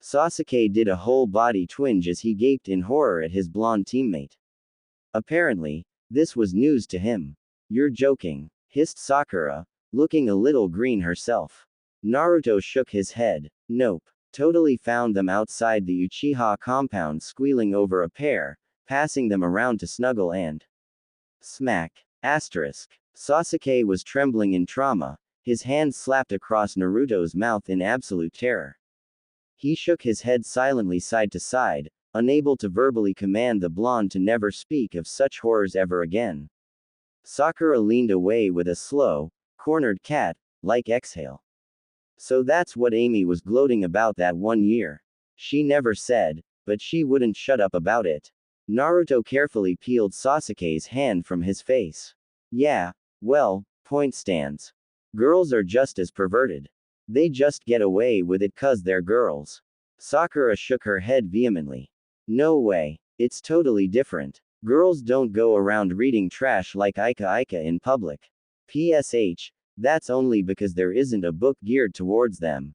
Sasuke did a whole body twinge as he gaped in horror at his blonde teammate. Apparently, this was news to him. You're joking, hissed Sakura, looking a little green herself. Naruto shook his head. Nope. Totally found them outside the Uchiha compound squealing over a pair, passing them around to snuggle and smack. Asterisk. Sasuke was trembling in trauma, his hand slapped across Naruto's mouth in absolute terror. He shook his head silently side to side, unable to verbally command the blonde to never speak of such horrors ever again. Sakura leaned away with a slow, cornered cat-like exhale. So that's what Amy was gloating about that 1 year. She never said, but she wouldn't shut up about it. Naruto carefully peeled Sasuke's hand from his face. Yeah, well, point stands. Girls are just as perverted. They just get away with it 'cause they're girls. Sakura shook her head vehemently. No way. It's totally different. Girls don't go around reading trash like Ika in public. PSH, that's only because there isn't a book geared towards them.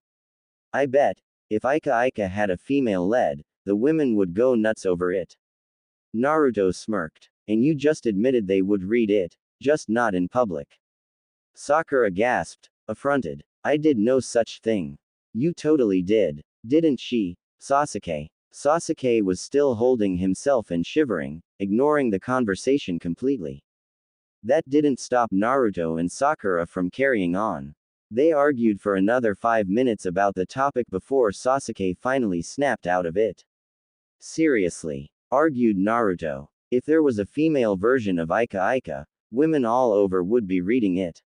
I bet, if Ika had a female lead, the women would go nuts over it. Naruto smirked. And you just admitted they would read it, just not in public. Sakura gasped, affronted. I did no such thing. You totally did. Didn't she, Sasuke? Sasuke was still holding himself and shivering, ignoring the conversation completely. That didn't stop Naruto and Sakura from carrying on. They argued for another 5 minutes about the topic before Sasuke finally snapped out of it. Seriously, argued Naruto. If there was a female version of Ika, women all over would be reading it.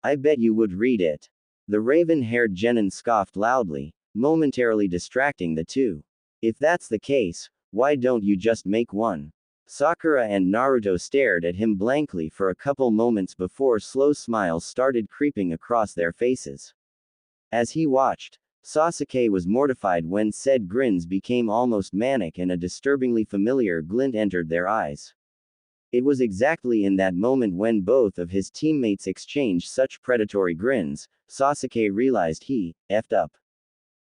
I bet you would read it. The raven-haired genin scoffed loudly, momentarily distracting the two. If that's the case, why don't you just make one? Sakura and Naruto stared at him blankly for a couple moments before slow smiles started creeping across their faces. As he watched, Sasuke was mortified when said grins became almost manic and a disturbingly familiar glint entered their eyes. It was exactly in that moment when both of his teammates exchanged such predatory grins, Sasuke realized he effed up.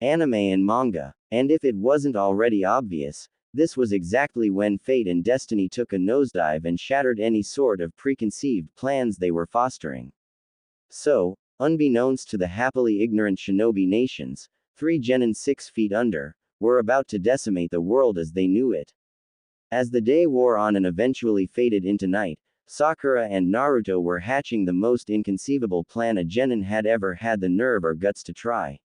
Anime and manga. And if it wasn't already obvious, this was exactly when fate and destiny took a nosedive and shattered any sort of preconceived plans they were fostering. So, unbeknownst to the happily ignorant Shinobi nations, 3 genin 6 feet under, were about to decimate the world as they knew it. As the day wore on and eventually faded into night, Sakura and Naruto were hatching the most inconceivable plan a genin had ever had the nerve or guts to try.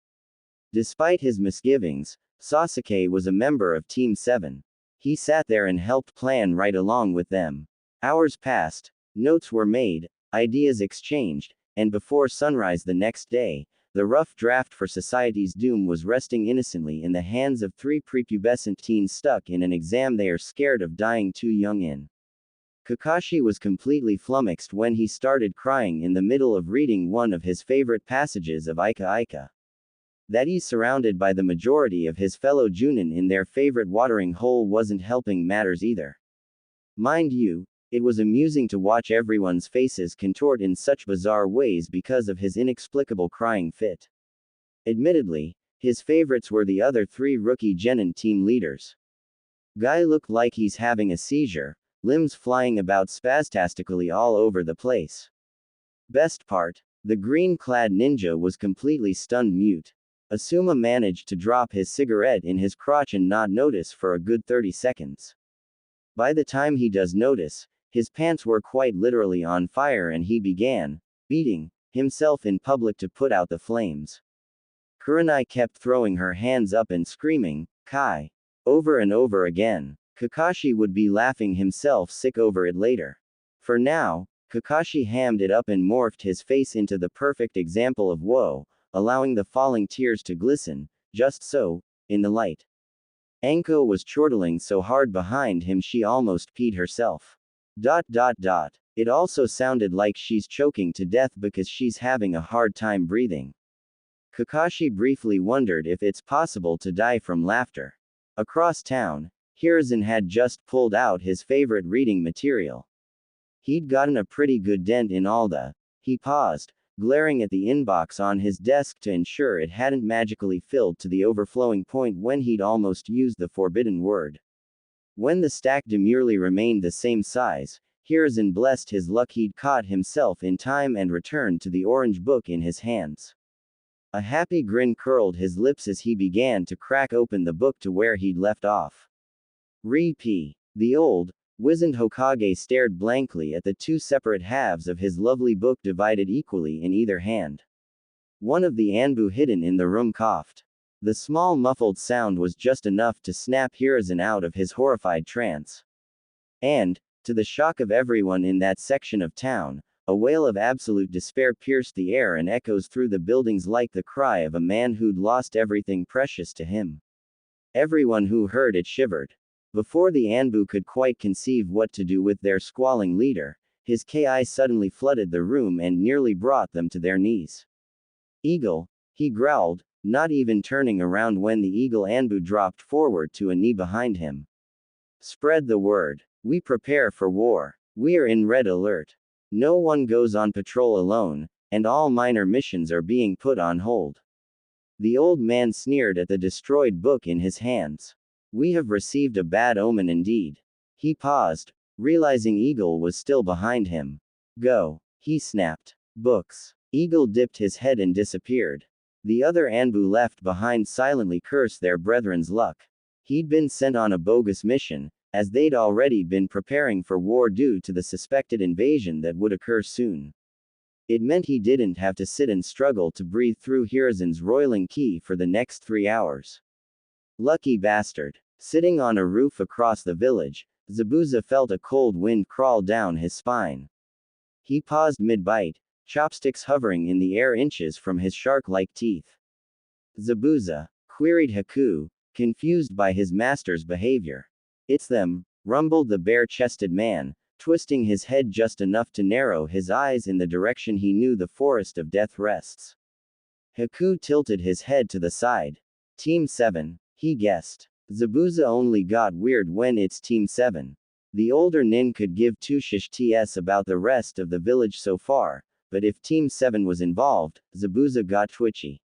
Despite his misgivings, Sasuke was a member of Team 7. He sat there and helped plan right along with them. Hours passed, notes were made, ideas exchanged, and before sunrise the next day, the rough draft for society's doom was resting innocently in the hands of 3 prepubescent teens stuck in an exam they are scared of dying too young in. Kakashi was completely flummoxed when he started crying in the middle of reading one of his favorite passages of Ika. That he's surrounded by the majority of his fellow Junin in their favorite watering hole wasn't helping matters either. Mind you, it was amusing to watch everyone's faces contort in such bizarre ways because of his inexplicable crying fit. Admittedly, his favorites were the other 3 rookie genin team leaders. Guy looked like he's having a seizure, limbs flying about spastically all over the place. Best part, the green-clad ninja was completely stunned mute. Asuma managed to drop his cigarette in his crotch and not notice for a good 30 seconds. By the time he does notice, his pants were quite literally on fire and he began beating himself in public to put out the flames. Kurenai kept throwing her hands up and screaming, "Kai!" over and over again. Kakashi would be laughing himself sick over it later. For now, Kakashi hammed it up and morphed his face into the perfect example of woe, allowing the falling tears to glisten, just so, in the light. Anko was chortling so hard behind him she almost peed herself. It also sounded like she's choking to death because she's having a hard time breathing. Kakashi briefly wondered if it's possible to die from laughter. Across town, Hiruzen had just pulled out his favorite reading material. He'd gotten a pretty good dent in all the. He paused, glaring at the inbox on his desk to ensure it hadn't magically filled to the overflowing point when he'd almost used the forbidden word. When the stack demurely remained the same size, Hiruzen blessed his luck he'd caught himself in time and returned to the orange book in his hands. A happy grin curled his lips as he began to crack open the book to where he'd left off. Re-P. The old, wizened Hokage stared blankly at the two separate halves of his lovely book divided equally in either hand. One of the Anbu hidden in the room coughed. The small muffled sound was just enough to snap Hiruzen out of his horrified trance. And, to the shock of everyone in that section of town, a wail of absolute despair pierced the air and echoes through the buildings like the cry of a man who'd lost everything precious to him. Everyone who heard it shivered. Before the Anbu could quite conceive what to do with their squalling leader, his ki suddenly flooded the room and nearly brought them to their knees. Eagle, he growled, not even turning around when the eagle Anbu dropped forward to a knee behind him. Spread the word. We prepare for war. We're in red alert. No one goes on patrol alone, and all minor missions are being put on hold. The old man sneered at the destroyed book in his hands. We have received a bad omen indeed. He paused, realizing Eagle was still behind him. Go, he snapped. Books. Eagle dipped his head and disappeared. The other Anbu left behind silently cursed their brethren's luck. He'd been sent on a bogus mission, as they'd already been preparing for war due to the suspected invasion that would occur soon. It meant he didn't have to sit and struggle to breathe through Hiruzen's roiling ki for the next 3 hours. Lucky bastard. Sitting on a roof across the village, Zabuza felt a cold wind crawl down his spine. He paused mid-bite, chopsticks hovering in the air inches from his shark-like teeth. Zabuza? Queried Haku, confused by his master's behavior. It's them, rumbled the bare-chested man, twisting his head just enough to narrow his eyes in the direction he knew the forest of death rests. Haku tilted his head to the side. Team 7, he guessed. Zabuza only got weird when it's Team 7. The older nin could give two shish ts about the rest of the village so far, but if Team 7 was involved, Zabuza got twitchy.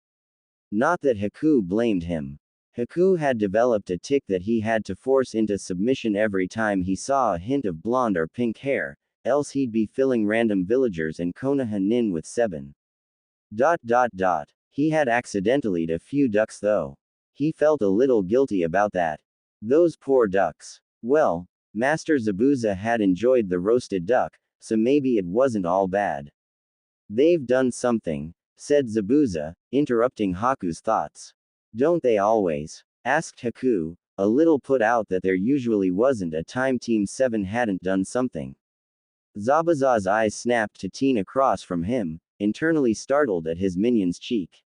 Not that Haku blamed him. Haku had developed a tic that he had to force into submission every time he saw a hint of blonde or pink hair, else he'd be filling random villagers and Konoha nin with 7. He had accidentally a few ducks though. He felt a little guilty about that. Those poor ducks. Well, Master Zabuza had enjoyed the roasted duck, so maybe it wasn't all bad. They've done something, said Zabuza, interrupting Haku's thoughts. Don't they always? Asked Haku, a little put out that there usually wasn't a time Team 7 hadn't done something. Zabuza's eyes snapped to teen across from him, internally startled at his minion's cheek.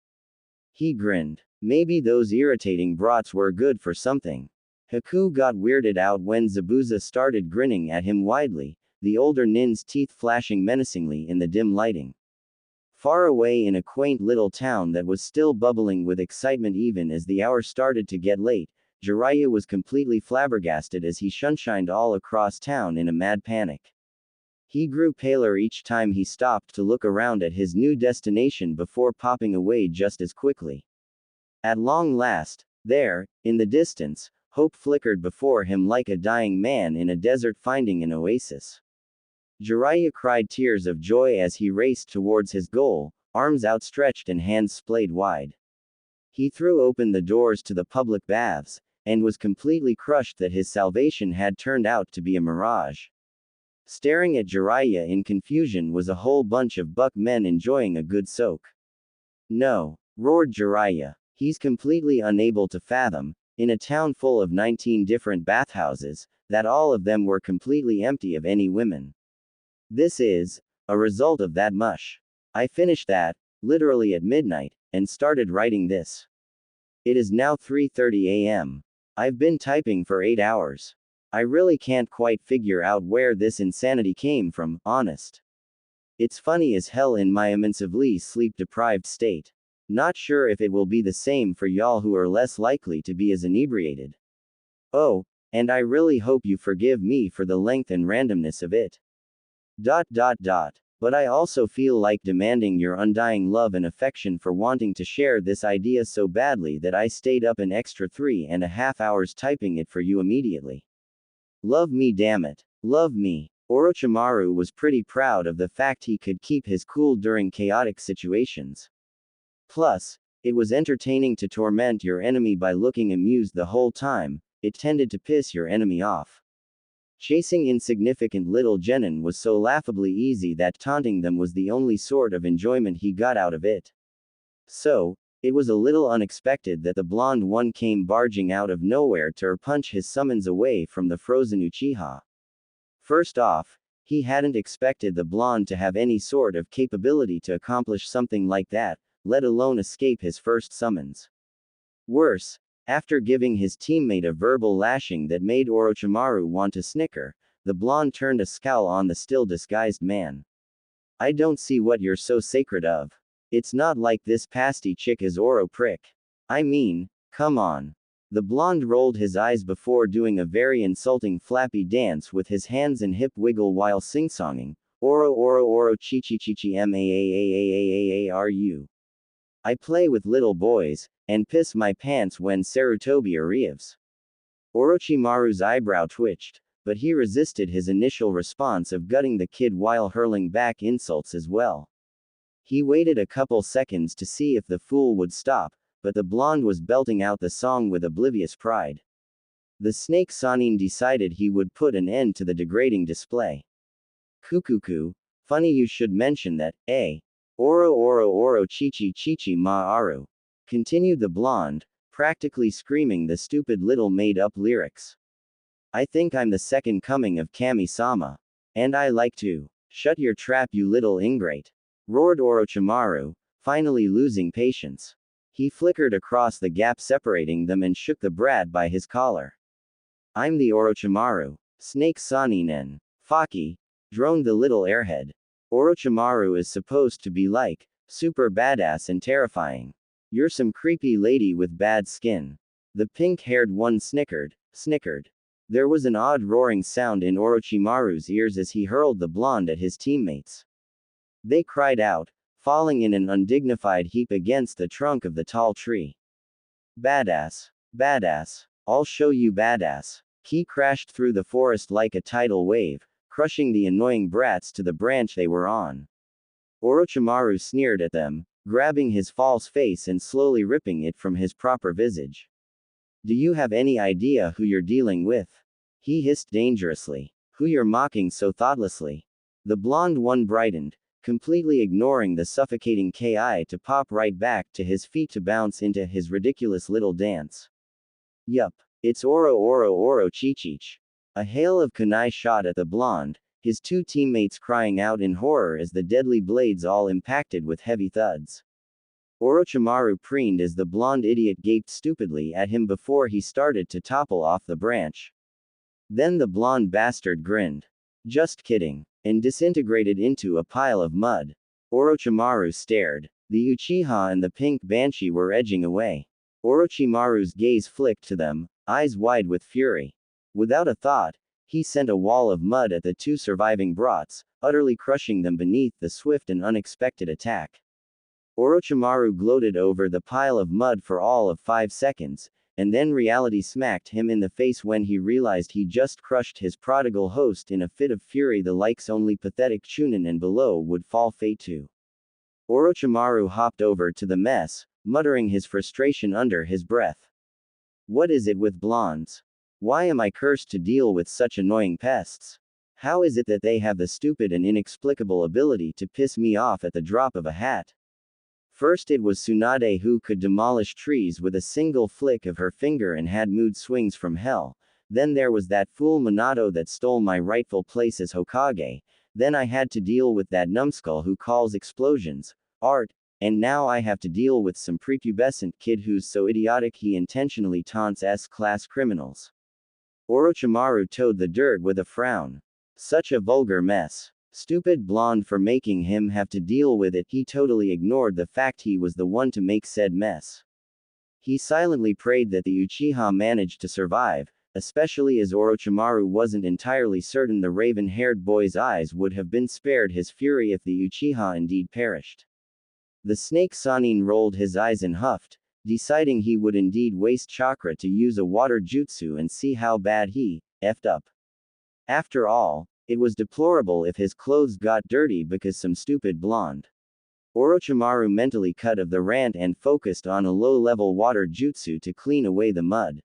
He grinned. Maybe those irritating brats were good for something. Haku got weirded out when Zabuza started grinning at him widely, the older nin's teeth flashing menacingly in the dim lighting. Far away in a quaint little town that was still bubbling with excitement even as the hour started to get late, Jiraiya was completely flabbergasted as he sunshined all across town in a mad panic. He grew paler each time he stopped to look around at his new destination before popping away just as quickly. At long last, there, in the distance, hope flickered before him like a dying man in a desert finding an oasis. Jiraiya cried tears of joy as he raced towards his goal, arms outstretched and hands splayed wide. He threw open the doors to the public baths, and was completely crushed that his salvation had turned out to be a mirage. Staring at Jiraiya in confusion was a whole bunch of buck men enjoying a good soak. No, roared Jiraiya. He's completely unable to fathom, in a town full of 19 different bathhouses, that all of them were completely empty of any women. This is a result of that mush. I finished that, literally at midnight, and started writing this. It is now 3:30 a.m. I've been typing for 8 hours. I really can't quite figure out where this insanity came from, honest. It's funny as hell in my immensely sleep-deprived state. Not sure if it will be the same for y'all who are less likely to be as inebriated. Oh, and I really hope you forgive me for the length and randomness of it. But I also feel like demanding your undying love and affection for wanting to share this idea so badly that I stayed up an extra 3.5 hours typing it for you immediately. Love me, damn it. Love me. Orochimaru was pretty proud of the fact he could keep his cool during chaotic situations. Plus, it was entertaining to torment your enemy by looking amused the whole time. It tended to piss your enemy off. Chasing insignificant little genin was so laughably easy that taunting them was the only sort of enjoyment he got out of it. So, it was a little unexpected that the blonde one came barging out of nowhere to punch his summons away from the frozen Uchiha. First off, he hadn't expected the blonde to have any sort of capability to accomplish something like that, let alone escape his first summons. Worse, after giving his teammate a verbal lashing that made Orochimaru want to snicker, the blonde turned a scowl on the still disguised man. I don't see what you're so sacred of. It's not like this pasty chick is Oro prick. I mean, come on. The blonde rolled his eyes before doing a very insulting flappy dance with his hands and hip wiggle while sing-songing, Oro Oro Oro Chi Chi Chi Chi Maaaaaaaaru. I play with little boys, and piss my pants when Sarutobi arrives. Orochimaru's eyebrow twitched, but he resisted his initial response of gutting the kid while hurling back insults as well. He waited a couple seconds to see if the fool would stop, but the blonde was belting out the song with oblivious pride. The snake Sanin decided he would put an end to the degrading display. Kukuku, funny you should mention that, eh? Oro Oro Oro Chichi Chichi Ma Aru. Continued the blonde, practically screaming the stupid little made-up lyrics. I think I'm the second coming of Kami-sama. And I like to. Shut your trap, you little ingrate. Roared Orochimaru, finally losing patience. He flickered across the gap separating them and shook the brat by his collar. I'm the Orochimaru. Snake Saninen. Faki, droned the little airhead. Orochimaru is supposed to be like, super badass and terrifying. You're some creepy lady with bad skin. The pink-haired one snickered. There was an odd roaring sound in Orochimaru's ears as he hurled the blonde at his teammates. They cried out, falling in an undignified heap against the trunk of the tall tree. Badass. Badass. I'll show you badass. He crashed through the forest like a tidal wave, crushing the annoying brats to the branch they were on. Orochimaru sneered at them, grabbing his false face and slowly ripping it from his proper visage. Do you have any idea who you're dealing with? He hissed dangerously. Who you're mocking so thoughtlessly? The blonde one brightened, completely ignoring the suffocating Ki to pop right back to his feet to bounce into his ridiculous little dance. Yup, it's Oro Oro Oro Chi-Chich. A hail of kunai shot at the blonde, his two teammates crying out in horror as the deadly blades all impacted with heavy thuds. Orochimaru preened as the blonde idiot gaped stupidly at him before he started to topple off the branch. Then the blonde bastard grinned. Just kidding. And disintegrated into a pile of mud. Orochimaru stared. The Uchiha and the pink banshee were edging away. Orochimaru's gaze flicked to them, eyes wide with fury. Without a thought, he sent a wall of mud at the two surviving brats, utterly crushing them beneath the swift and unexpected attack. Orochimaru gloated over the pile of mud for all of 5 seconds, and then reality smacked him in the face when he realized he just crushed his prodigal host in a fit of fury the likes only pathetic Chunin and below would fall fate to. Orochimaru hopped over to the mess, muttering his frustration under his breath. What is it with blondes? Why am I cursed to deal with such annoying pests? How is it that they have the stupid and inexplicable ability to piss me off at the drop of a hat? First it was Tsunade who could demolish trees with a single flick of her finger and had mood swings from hell, then there was that fool Minato that stole my rightful place as Hokage, then I had to deal with that numbskull who calls explosions art, and now I have to deal with some prepubescent kid who's so idiotic he intentionally taunts S-class criminals. Orochimaru toed the dirt with a frown. Such a vulgar mess. Stupid blonde for making him have to deal with it. He totally ignored the fact he was the one to make said mess. He silently prayed that the Uchiha managed to survive, especially as Orochimaru wasn't entirely certain the raven-haired boy's eyes would have been spared his fury if the Uchiha indeed perished. The snake Sanin rolled his eyes and huffed, deciding he would indeed waste chakra to use a water jutsu and see how bad he effed up. After all, it was deplorable if his clothes got dirty because some stupid blonde. Orochimaru mentally cut of the rant and focused on a low-level water jutsu to clean away the mud.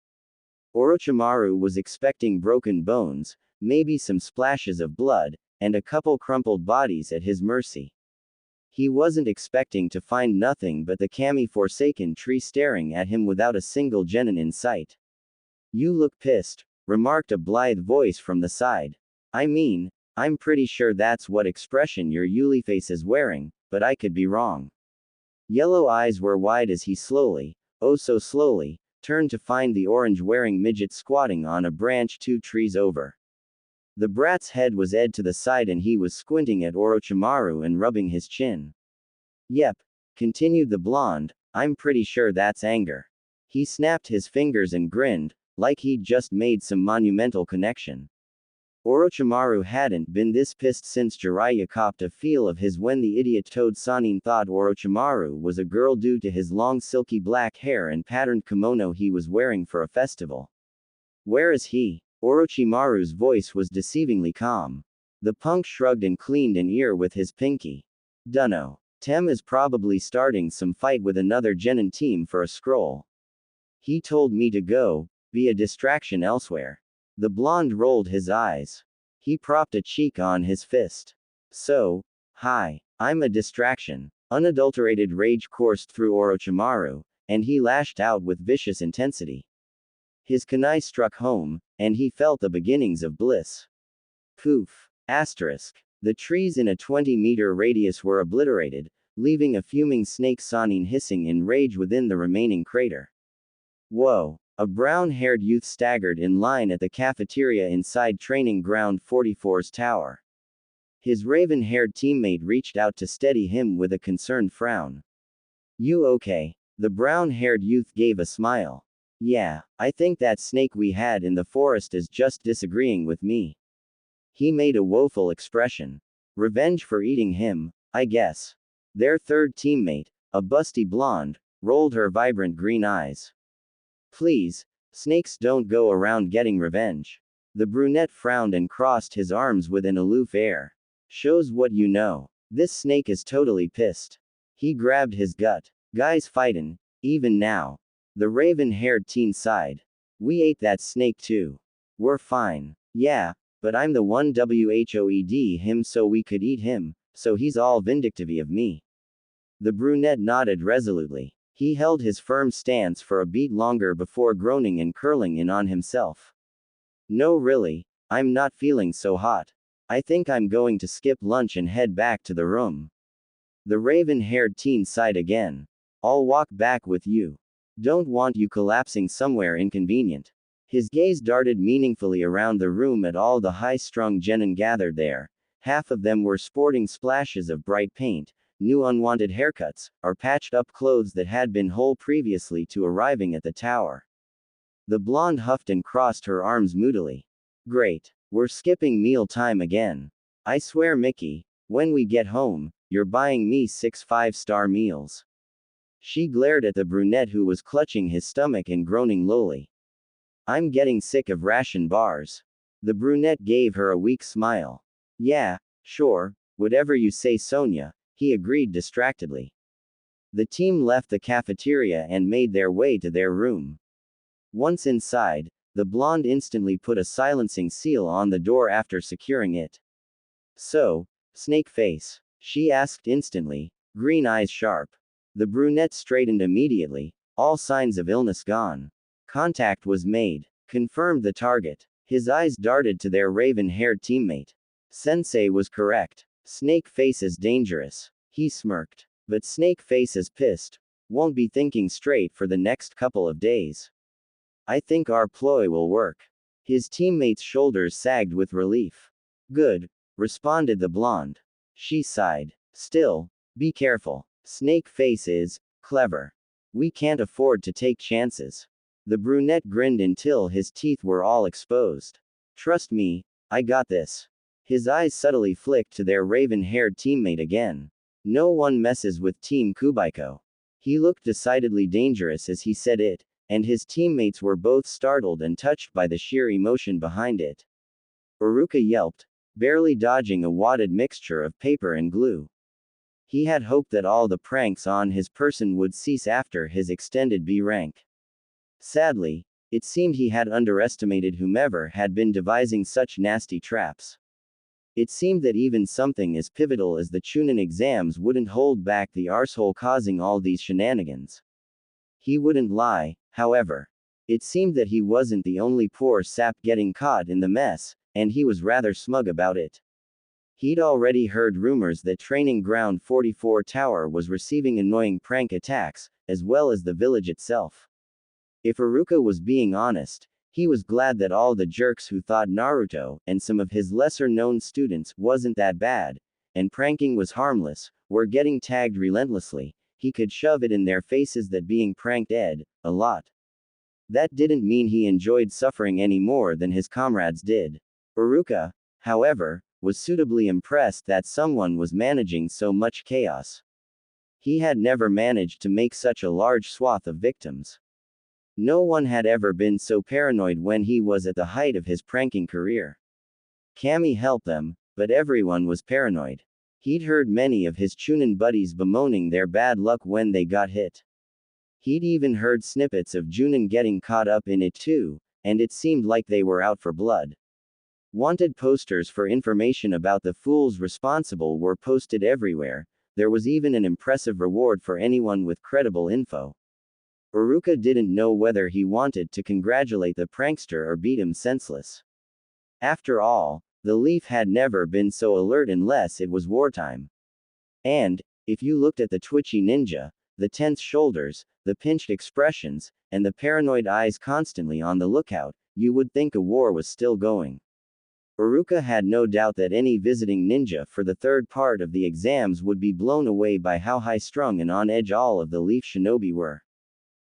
Orochimaru was expecting broken bones, maybe some splashes of blood, and a couple crumpled bodies at his mercy. He wasn't expecting to find nothing but the Kami-forsaken tree staring at him without a single genin in sight. "You look pissed," remarked a blithe voice from the side. "I mean, I'm pretty sure that's what expression your Yuli face is wearing, but I could be wrong." Yellow eyes were wide as he slowly, oh so slowly, turned to find the orange-wearing midget squatting on a branch 2 trees over. The brat's head was edged to the side and he was squinting at Orochimaru and rubbing his chin. "Yep," continued the blonde, "I'm pretty sure that's anger." He snapped his fingers and grinned, like he'd just made some monumental connection. Orochimaru hadn't been this pissed since Jiraiya copped a feel of his when the idiot Toad Sanin thought Orochimaru was a girl due to his long silky black hair and patterned kimono he was wearing for a festival. "Where is he?" Orochimaru's voice was deceivingly calm. The punk shrugged and cleaned an ear with his pinky. "Dunno. Tem is probably starting some fight with another genin team for a scroll. He told me to go, be a distraction elsewhere." The blonde rolled his eyes. He propped a cheek on his fist. "So, hi, I'm a distraction." Unadulterated rage coursed through Orochimaru, and he lashed out with vicious intensity. His kunai struck home, and he felt the beginnings of bliss. Poof. Asterisk. The trees in a 20-meter radius were obliterated, leaving a fuming snake Sanin hissing in rage within the remaining crater. "Whoa." A brown-haired youth staggered in line at the cafeteria inside Training Ground 44's tower. His raven-haired teammate reached out to steady him with a concerned frown. "You okay?" The brown-haired youth gave a smile. "Yeah, I think that snake we had in the forest is just disagreeing with me." He made a woeful expression. "Revenge for eating him, I guess." Their third teammate, a busty blonde, rolled her vibrant green eyes. "Please, snakes don't go around getting revenge." The brunette frowned and crossed his arms with an aloof air. "Shows what you know. This snake is totally pissed." He grabbed his gut. "Guys fightin', even now." The raven-haired teen sighed. "We ate that snake too. We're fine." "Yeah, but I'm the one whoed him so we could eat him, so he's all vindictive of me." The brunette nodded resolutely. He held his firm stance for a beat longer before groaning and curling in on himself. "No really, I'm not feeling so hot. I think I'm going to skip lunch and head back to the room." The raven-haired teen sighed again. "I'll walk back with you. Don't want you collapsing somewhere inconvenient." His gaze darted meaningfully around the room at all the high-strung genin gathered there. Half of them were sporting splashes of bright paint, new unwanted haircuts, or patched-up clothes that had been whole previously to arriving at the tower. The blonde huffed and crossed her arms moodily. "Great. We're skipping meal time again. I swear Mickey, when we get home, you're buying me 6 5-star meals." She glared at the brunette who was clutching his stomach and groaning lowly. "I'm getting sick of ration bars." The brunette gave her a weak smile. "Yeah, sure, whatever you say Sonia," he agreed distractedly. The team left the cafeteria and made their way to their room. Once inside, the blonde instantly put a silencing seal on the door after securing it. "So, snake face?" she asked instantly, green eyes sharp. The brunette straightened immediately, all signs of illness gone. Contact was made. Confirmed the target. His eyes darted to their raven-haired teammate. Sensei was correct. Snake face is dangerous. He smirked. But snake face is pissed. Won't be thinking straight for the next couple of days. "I think our ploy will work." His teammate's shoulders sagged with relief. "Good," responded the blonde. She sighed. "Still, be careful. Snake face is clever. We can't afford to take chances." The brunette grinned until his teeth were all exposed. "Trust me, I got this." His eyes subtly flicked to their raven-haired teammate again. "No one messes with Team Kubaiko." He looked decidedly dangerous as he said it, and his teammates were both startled and touched by the sheer emotion behind it. Uruka yelped, barely dodging a wadded mixture of paper and glue. He had hoped that all the pranks on his person would cease after his extended B rank. Sadly, it seemed he had underestimated whomever had been devising such nasty traps. It seemed that even something as pivotal as the Chunin exams wouldn't hold back the arsehole causing all these shenanigans. He wouldn't lie, however. It seemed that he wasn't the only poor sap getting caught in the mess, and he was rather smug about it. He'd already heard rumors that Training Ground 44 Tower was receiving annoying prank attacks, as well as the village itself. If Uruka was being honest, he was glad that all the jerks who thought Naruto, and some of his lesser-known students, wasn't that bad, and pranking was harmless, were getting tagged relentlessly. He could shove it in their faces that being pranked a lot. That didn't mean he enjoyed suffering any more than his comrades did. Uruka, however, was suitably impressed that someone was managing so much chaos. He had never managed to make such a large swath of victims. No one had ever been so paranoid when he was at the height of his pranking career. Kami helped them, but everyone was paranoid. He'd heard many of his Chunin buddies bemoaning their bad luck when they got hit. He'd even heard snippets of Junin getting caught up in it too, and it seemed like they were out for blood. Wanted posters for information about the fools responsible were posted everywhere. There was even an impressive reward for anyone with credible info. Uruka didn't know whether he wanted to congratulate the prankster or beat him senseless. After all, the Leaf had never been so alert unless it was wartime. And, if you looked at the twitchy ninja, the tense shoulders, the pinched expressions, and the paranoid eyes constantly on the lookout, you would think a war was still going. Uruka had no doubt that any visiting ninja for the third part of the exams would be blown away by how high-strung and on edge all of the Leaf Shinobi were.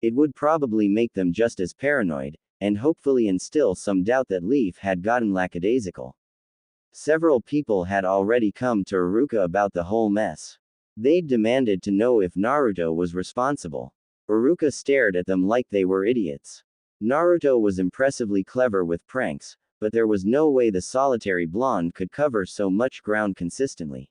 It would probably make them just as paranoid, and hopefully instill some doubt that Leaf had gotten lackadaisical. Several people had already come to Uruka about the whole mess. They'd demanded to know if Naruto was responsible. Uruka stared at them like they were idiots. Naruto was impressively clever with pranks, but there was no way the solitary blonde could cover so much ground consistently.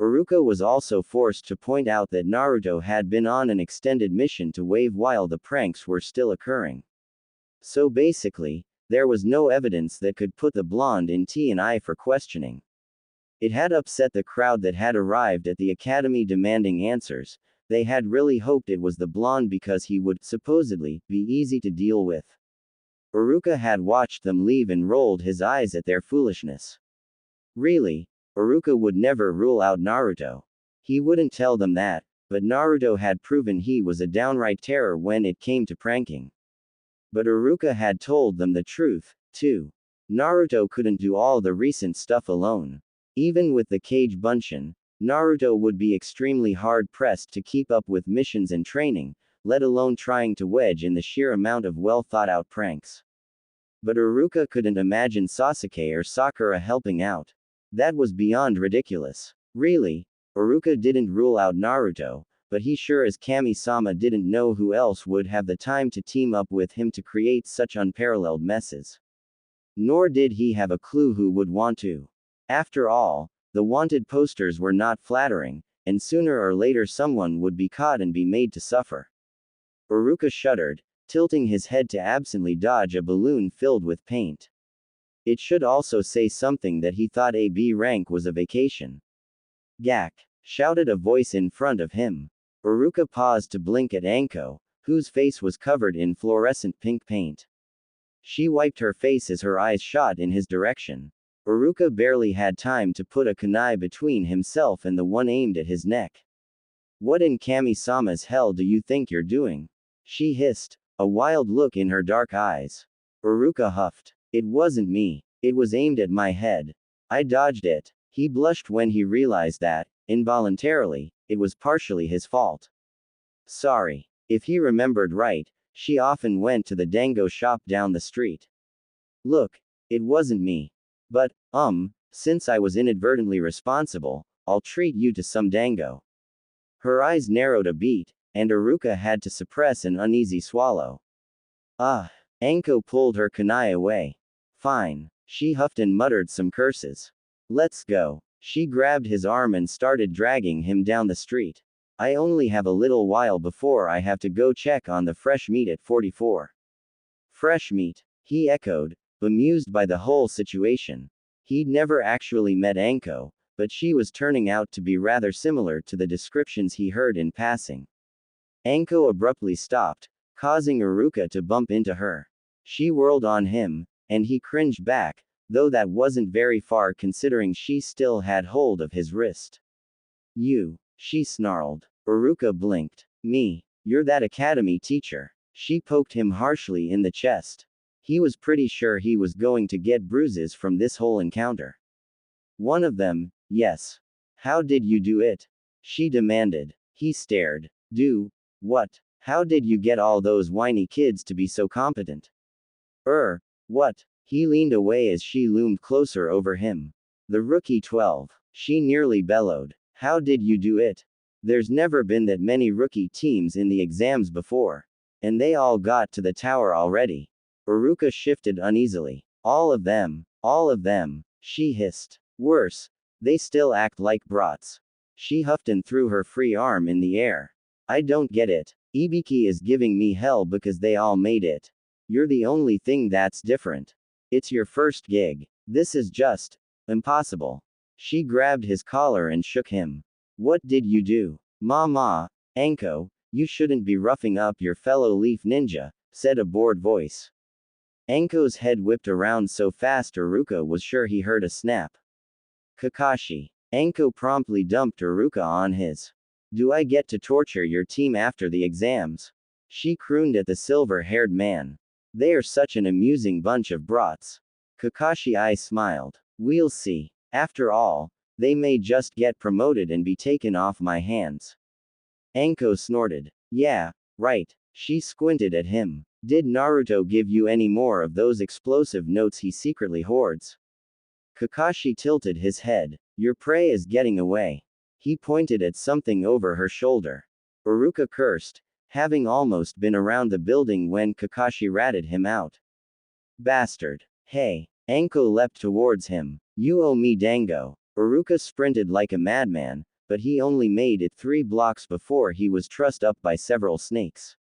Uruka was also forced to point out that Naruto had been on an extended mission to wave while the pranks were still occurring. So basically, there was no evidence that could put the blonde in T&I for questioning. It had upset the crowd that had arrived at the academy demanding answers. They had really hoped it was the blonde because he would, supposedly, be easy to deal with. Uruka had watched them leave and rolled his eyes at their foolishness. Really, Uruka would never rule out Naruto. He wouldn't tell them that, but Naruto had proven he was a downright terror when it came to pranking. But Uruka had told them the truth, too. Naruto couldn't do all the recent stuff alone. Even with the Kage Bunshin, Naruto would be extremely hard-pressed to keep up with missions and training, let alone trying to wedge in the sheer amount of well-thought-out pranks. But Uruka couldn't imagine Sasuke or Sakura helping out. That was beyond ridiculous. Really, Uruka didn't rule out Naruto, but he sure as Kami-sama didn't know who else would have the time to team up with him to create such unparalleled messes. Nor did he have a clue who would want to. After all, the wanted posters were not flattering, and sooner or later someone would be caught and be made to suffer. Uruka shuddered, tilting his head to absently dodge a balloon filled with paint. It should also say something that he thought a B rank was a vacation. Gak! Shouted a voice in front of him. Uruka paused to blink at Anko, whose face was covered in fluorescent pink paint. She wiped her face as her eyes shot in his direction. Uruka barely had time to put a kunai between himself and the one aimed at his neck. What in Kami-sama's hell do you think you're doing? She hissed, a wild look in her dark eyes. Uruka huffed. It wasn't me. It was aimed at my head. I dodged it. He blushed when he realized that, involuntarily, it was partially his fault. Sorry. If he remembered right, she often went to the dango shop down the street. Look, it wasn't me. But, since I was inadvertently responsible, I'll treat you to some dango. Her eyes narrowed a beat, and Uruka had to suppress an uneasy swallow. Anko pulled her kunai away. Fine. She huffed and muttered some curses. Let's go. She grabbed his arm and started dragging him down the street. I only have a little while before I have to go check on the fresh meat at 44. Fresh meat, he echoed, bemused by the whole situation. He'd never actually met Anko, but she was turning out to be rather similar to the descriptions he heard in passing. Anko abruptly stopped, causing Iruka to bump into her. She whirled on him, and he cringed back, though that wasn't very far considering she still had hold of his wrist. You, she snarled. Iruka blinked. Me, you're that academy teacher. She poked him harshly in the chest. He was pretty sure he was going to get bruises from this whole encounter. One of them, yes. How did you do it? She demanded. He stared. Do what? How did you get all those whiny kids to be so competent? What? He leaned away as she loomed closer over him. The rookie 12. She nearly bellowed. How did you do it? There's never been that many rookie teams in the exams before. And they all got to the tower already. Iruka shifted uneasily. All of them, she hissed. Worse, they still act like brats. She huffed and threw her free arm in the air. I don't get it. Ibiki is giving me hell because they all made it. You're the only thing that's different. It's your first gig. This is just impossible. She grabbed his collar and shook him. What did you do? Mama, Anko, you shouldn't be roughing up your fellow leaf ninja, said a bored voice. Anko's head whipped around so fast Iruka was sure he heard a snap. Kakashi. Anko promptly dumped Iruka on his. Do I get to torture your team after the exams? She crooned at the silver-haired man. They are such an amusing bunch of brats. Kakashi I smiled. We'll see. After all, they may just get promoted and be taken off my hands. Anko snorted. Yeah, right. She squinted at him. Did Naruto give you any more of those explosive notes he secretly hoards? Kakashi tilted his head. Your prey is getting away. He pointed at something over her shoulder. Iruka cursed, having almost been around the building when Kakashi ratted him out. Bastard. Hey. Anko leapt towards him. You owe me dango. Iruka sprinted like a madman, but he only made it 3 blocks before he was trussed up by several snakes.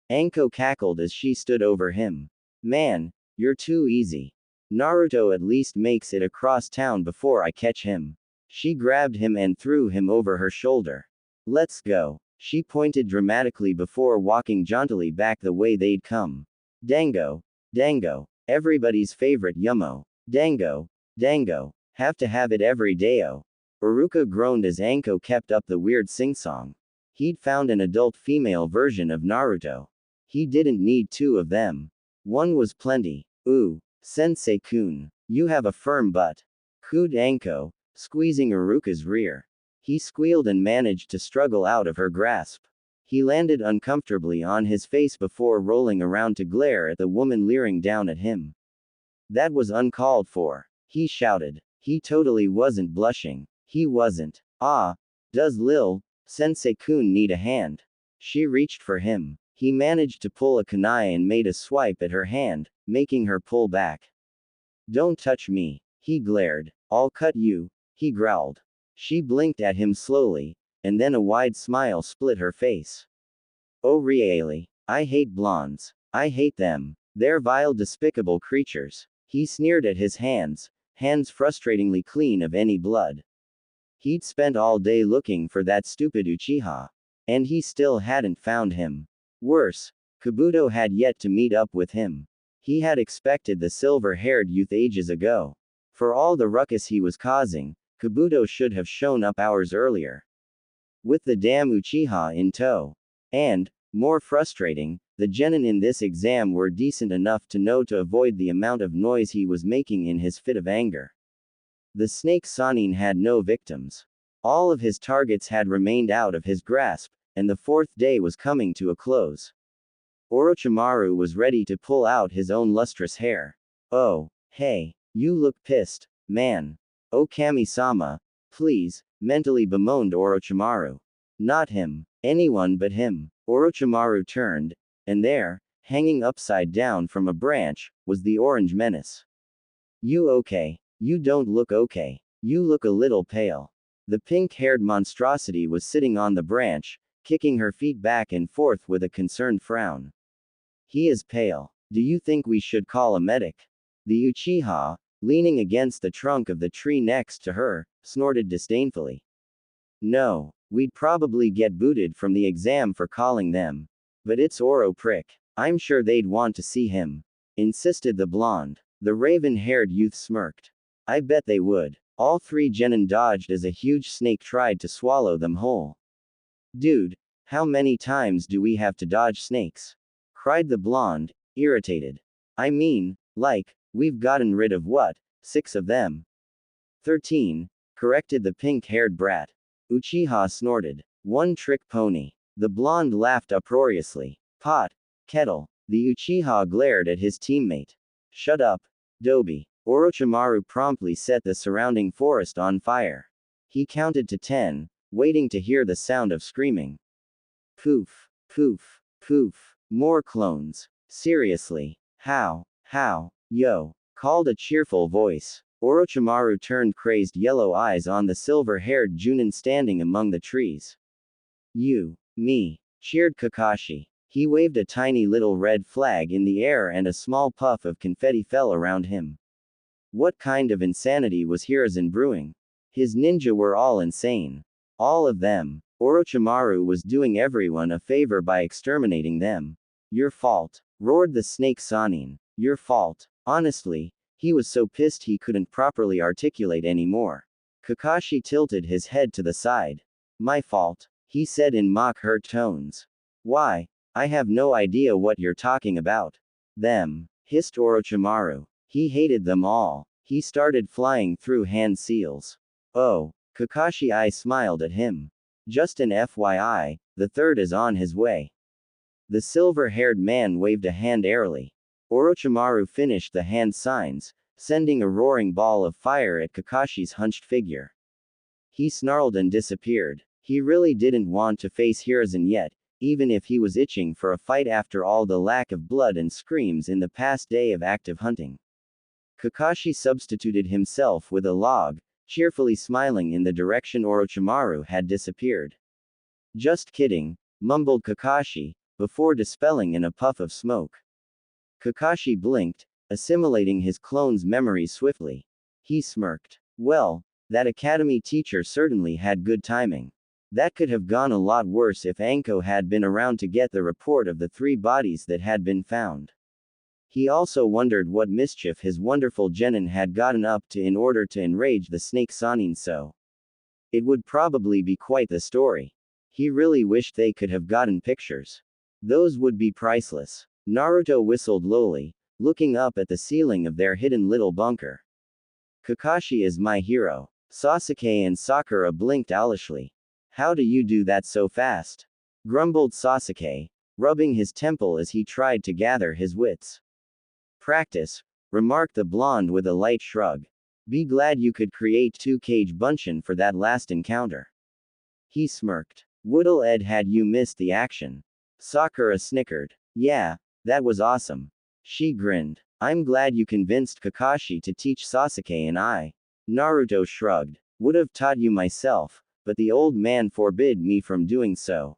Anko cackled as she stood over him. Man, you're too easy. Naruto at least makes it across town before I catch him. She grabbed him and threw him over her shoulder. Let's go. She pointed dramatically before walking jauntily back the way they'd come. Dango. Dango. Everybody's favorite yummo. Dango. Dango. Have to have it every dayo. Iruka groaned as Anko kept up the weird sing-song. He'd found an adult female version of Naruto. He didn't need 2 of them. One was plenty. Ooh, Sensei-kun. You have a firm butt. Cooed Anko, squeezing Iruka's rear. He squealed and managed to struggle out of her grasp. He landed uncomfortably on his face before rolling around to glare at the woman leering down at him. That was uncalled for. He shouted. He totally wasn't blushing. He wasn't. Ah, does Lil Sensei-kun need a hand? She reached for him. He managed to pull a kunai and made a swipe at her hand, making her pull back. Don't touch me. He glared. I'll cut you, he growled. She blinked at him slowly, and then a wide smile split her face. Oh really? I hate blondes. I hate them. They're vile despicable creatures. He sneered at his hands frustratingly clean of any blood. He'd spent all day looking for that stupid Uchiha. And he still hadn't found him. Worse, Kabuto had yet to meet up with him. He had expected the silver-haired youth ages ago. For all the ruckus he was causing, Kabuto should have shown up hours earlier. With the damn Uchiha in tow. And, more frustrating, the genin in this exam were decent enough to know to avoid the amount of noise he was making in his fit of anger. The snake Sanin had no victims. All of his targets had remained out of his grasp, and the 4th day was coming to a close. Orochimaru was ready to pull out his own lustrous hair. Oh, hey, you look pissed, man. Oh Kami-sama, please, mentally bemoaned Orochimaru. Not him. Anyone but him. Orochimaru turned, and there, hanging upside down from a branch, was the orange menace. You okay? You don't look okay. You look a little pale. The pink-haired monstrosity was sitting on the branch, kicking her feet back and forth with a concerned frown. He is pale. Do you think we should call a medic? The Uchiha, leaning against the trunk of the tree next to her, snorted disdainfully. No, we'd probably get booted from the exam for calling them. But it's Oro Prick. I'm sure they'd want to see him, insisted the blonde. The raven-haired youth smirked. I bet they would. All three genin dodged as a huge snake tried to swallow them whole. Dude, how many times do we have to dodge snakes? Cried the blonde, irritated. I mean, like, we've gotten rid of what, 6 of them? 13, corrected the pink-haired brat. Uchiha snorted. One-trick pony. The blonde laughed uproariously. Pot. Kettle. The Uchiha glared at his teammate. Shut up, Dobi. Orochimaru promptly set the surrounding forest on fire. He counted to 10, waiting to hear the sound of screaming. Poof, poof, poof. More clones. Seriously. How, yo, called a cheerful voice. Orochimaru turned crazed yellow eyes on the silver-haired Junin standing among the trees. You, me, cheered Kakashi. He waved a tiny little red flag in the air and a small puff of confetti fell around him. What kind of insanity was Hiruzen brewing? His ninja were all insane. All of them. Orochimaru was doing everyone a favor by exterminating them. Your fault, roared the snake Sanin. Your fault. Honestly, he was so pissed he couldn't properly articulate anymore. Kakashi tilted his head to the side. My fault, he said in mock-hurt tones. Why? I have no idea what you're talking about. Them, hissed Orochimaru. He hated them all. He started flying through hand seals. Oh, Kakashi I smiled at him. Just an FYI, the third is on his way. The silver-haired man waved a hand airily. Orochimaru finished the hand signs, sending a roaring ball of fire at Kakashi's hunched figure. He snarled and disappeared. He really didn't want to face Hiruzen yet, even if he was itching for a fight after all the lack of blood and screams in the past day of active hunting. Kakashi substituted himself with a log, cheerfully smiling in the direction Orochimaru had disappeared. Just kidding, mumbled Kakashi, before dispelling in a puff of smoke. Kakashi blinked, assimilating his clone's memories swiftly. He smirked. Well, that academy teacher certainly had good timing. That could have gone a lot worse if Anko had been around to get the report of the 3 bodies that had been found. He also wondered what mischief his wonderful genin had gotten up to in order to enrage the snake Sanin so. It would probably be quite the story. He really wished they could have gotten pictures. Those would be priceless. Naruto whistled lowly, looking up at the ceiling of their hidden little bunker. Kakashi is my hero. Sasuke and Sakura blinked owlishly. How do you do that so fast? Grumbled Sasuke, rubbing his temple as he tried to gather his wits. Practice, remarked the blonde with a light shrug. Be glad you could create 2 Bunshin for that last encounter. He smirked. Woodle Ed had you missed the action. Sakura snickered. Yeah, that was awesome. She grinned. I'm glad you convinced Kakashi to teach Sasuke and I. Naruto shrugged. Would have taught you myself, but the old man forbid me from doing so.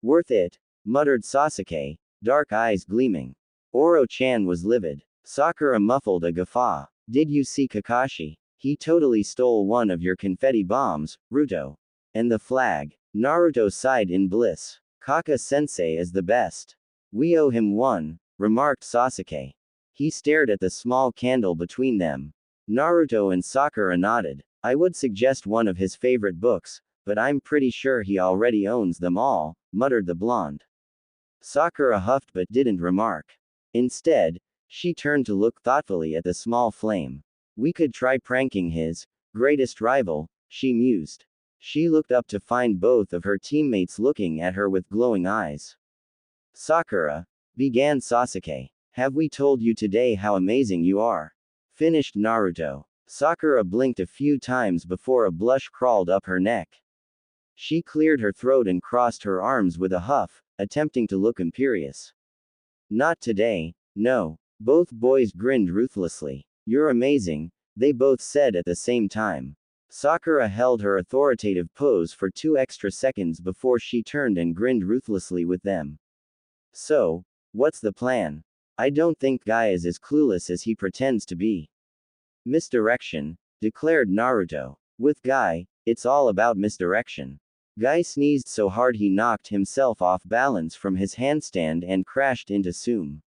Worth it, muttered Sasuke, dark eyes gleaming. Oro-chan was livid. Sakura muffled a guffaw. Did you see Kakashi? He totally stole one of your confetti bombs, Ruto. And the flag. Naruto sighed in bliss. Kaka-sensei is the best. We owe him one, remarked Sasuke. He stared at the small candle between them. Naruto and Sakura nodded. I would suggest one of his favorite books, but I'm pretty sure he already owns them all, muttered the blonde. Sakura huffed but didn't remark. Instead, she turned to look thoughtfully at the small flame. We could try pranking his greatest rival, she mused. She looked up to find both of her teammates looking at her with glowing eyes. Sakura, began Sasuke. Have we told you today how amazing you are? Finished Naruto. Sakura blinked a few times before a blush crawled up her neck. She cleared her throat and crossed her arms with a huff, attempting to look imperious. Not today, no. Both boys grinned ruthlessly. You're amazing, they both said at the same time. Sakura held her authoritative pose for 2 extra seconds before she turned and grinned ruthlessly with them. So, what's the plan? I don't think Guy is as clueless as he pretends to be. Misdirection, declared Naruto. With Guy, it's all about misdirection. Guy sneezed so hard he knocked himself off balance from his handstand and crashed into Sume.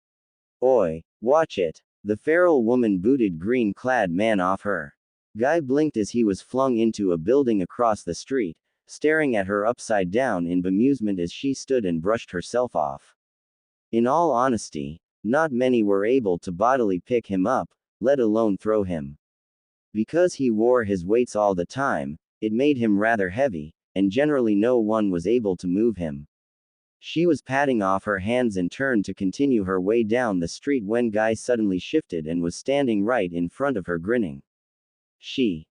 Oi, watch it. The feral woman booted green-clad man off her. Guy blinked as he was flung into a building across the street, staring at her upside down in bemusement as she stood and brushed herself off. In all honesty, not many were able to bodily pick him up, let alone throw him. Because he wore his weights all the time, it made him rather heavy, and generally no one was able to move him. She was patting off her hands and turned to continue her way down the street when Guy suddenly shifted and was standing right in front of her grinning. She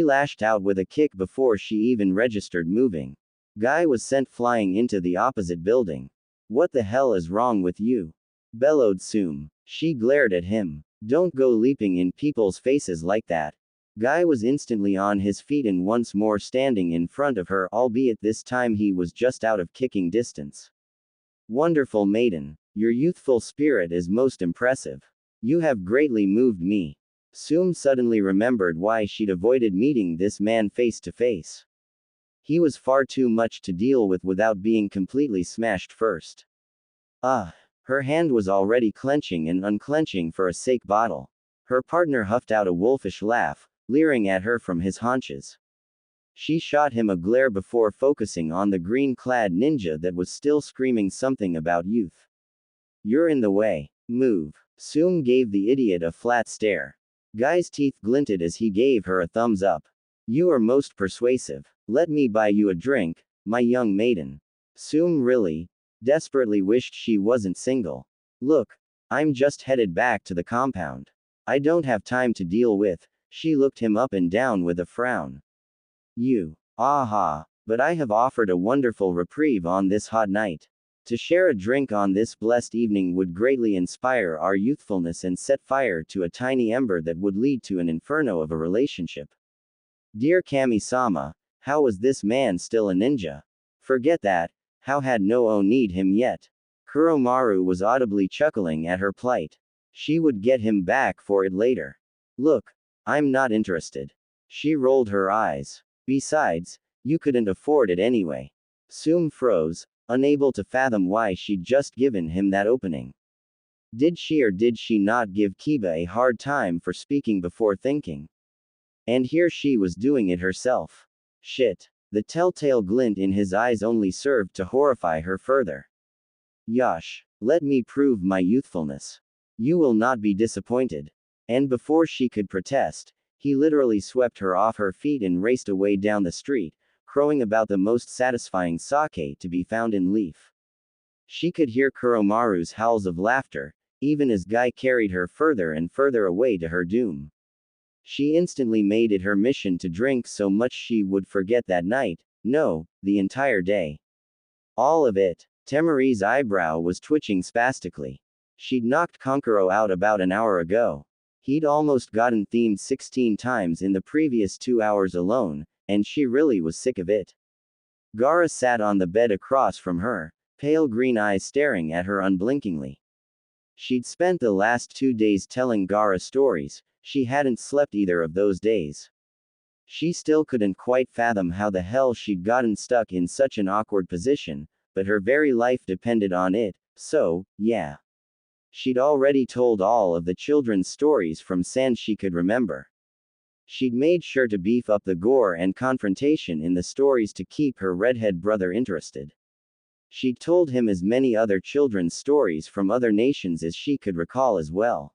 lashed out with a kick before she even registered moving. Guy was sent flying into the opposite building. What the hell is wrong with you? Bellowed Sume. She glared at him. Don't go leaping in people's faces like that. Guy was instantly on his feet and once more standing in front of her, albeit this time he was just out of kicking distance. Wonderful maiden. Your youthful spirit is most impressive. You have greatly moved me. Sume suddenly remembered why she'd avoided meeting this man face to face. He was far too much to deal with without being completely smashed first. Her hand was already clenching and unclenching for a sake bottle. Her partner huffed out a wolfish laugh, leering at her from his haunches. She shot him a glare before focusing on the green-clad ninja that was still screaming something about youth. You're in the way. Move. Sume gave the idiot a flat stare. Guy's teeth glinted as he gave her a thumbs up. You are most persuasive. Let me buy you a drink, my young maiden. Sume really, desperately wished she wasn't single. Look, I'm just headed back to the compound. I don't have time to deal with. She looked him up and down with a frown. You. Aha. But I have offered a wonderful reprieve on this hot night. To share a drink on this blessed evening would greatly inspire our youthfulness and set fire to a tiny ember that would lead to an inferno of a relationship. Dear Kami-sama, how was this man still a ninja? Forget that, how had no-o need him yet? Kuromaru was audibly chuckling at her plight. She would get him back for it later. Look, I'm not interested. She rolled her eyes. Besides, you couldn't afford it anyway. Sume froze, unable to fathom why she'd just given him that opening. Did she or did she not give Kiba a hard time for speaking before thinking? And here she was doing it herself. Shit. The telltale glint in his eyes only served to horrify her further. Yosh, let me prove my youthfulness. You will not be disappointed. And before she could protest, he literally swept her off her feet and raced away down the street, crowing about the most satisfying sake to be found in Leaf. She could hear Kuromaru's howls of laughter, even as Guy carried her further and further away to her doom. She instantly made it her mission to drink so much she would forget that night, no, the entire day. All of it. Temari's eyebrow was twitching spastically. She'd knocked Kankuro out about an hour ago. He'd almost gotten themed 16 times in the previous 2 hours alone, and she really was sick of it. Gaara sat on the bed across from her, pale green eyes staring at her unblinkingly. She'd spent the last 2 days telling Gaara stories. She hadn't slept either of those days. She still couldn't quite fathom how the hell she'd gotten stuck in such an awkward position, but her very life depended on it, so, yeah. She'd already told all of the children's stories from sans she could remember. She'd made sure to beef up the gore and confrontation in the stories to keep her redhead brother interested. She'd told him as many other children's stories from other nations as she could recall as well.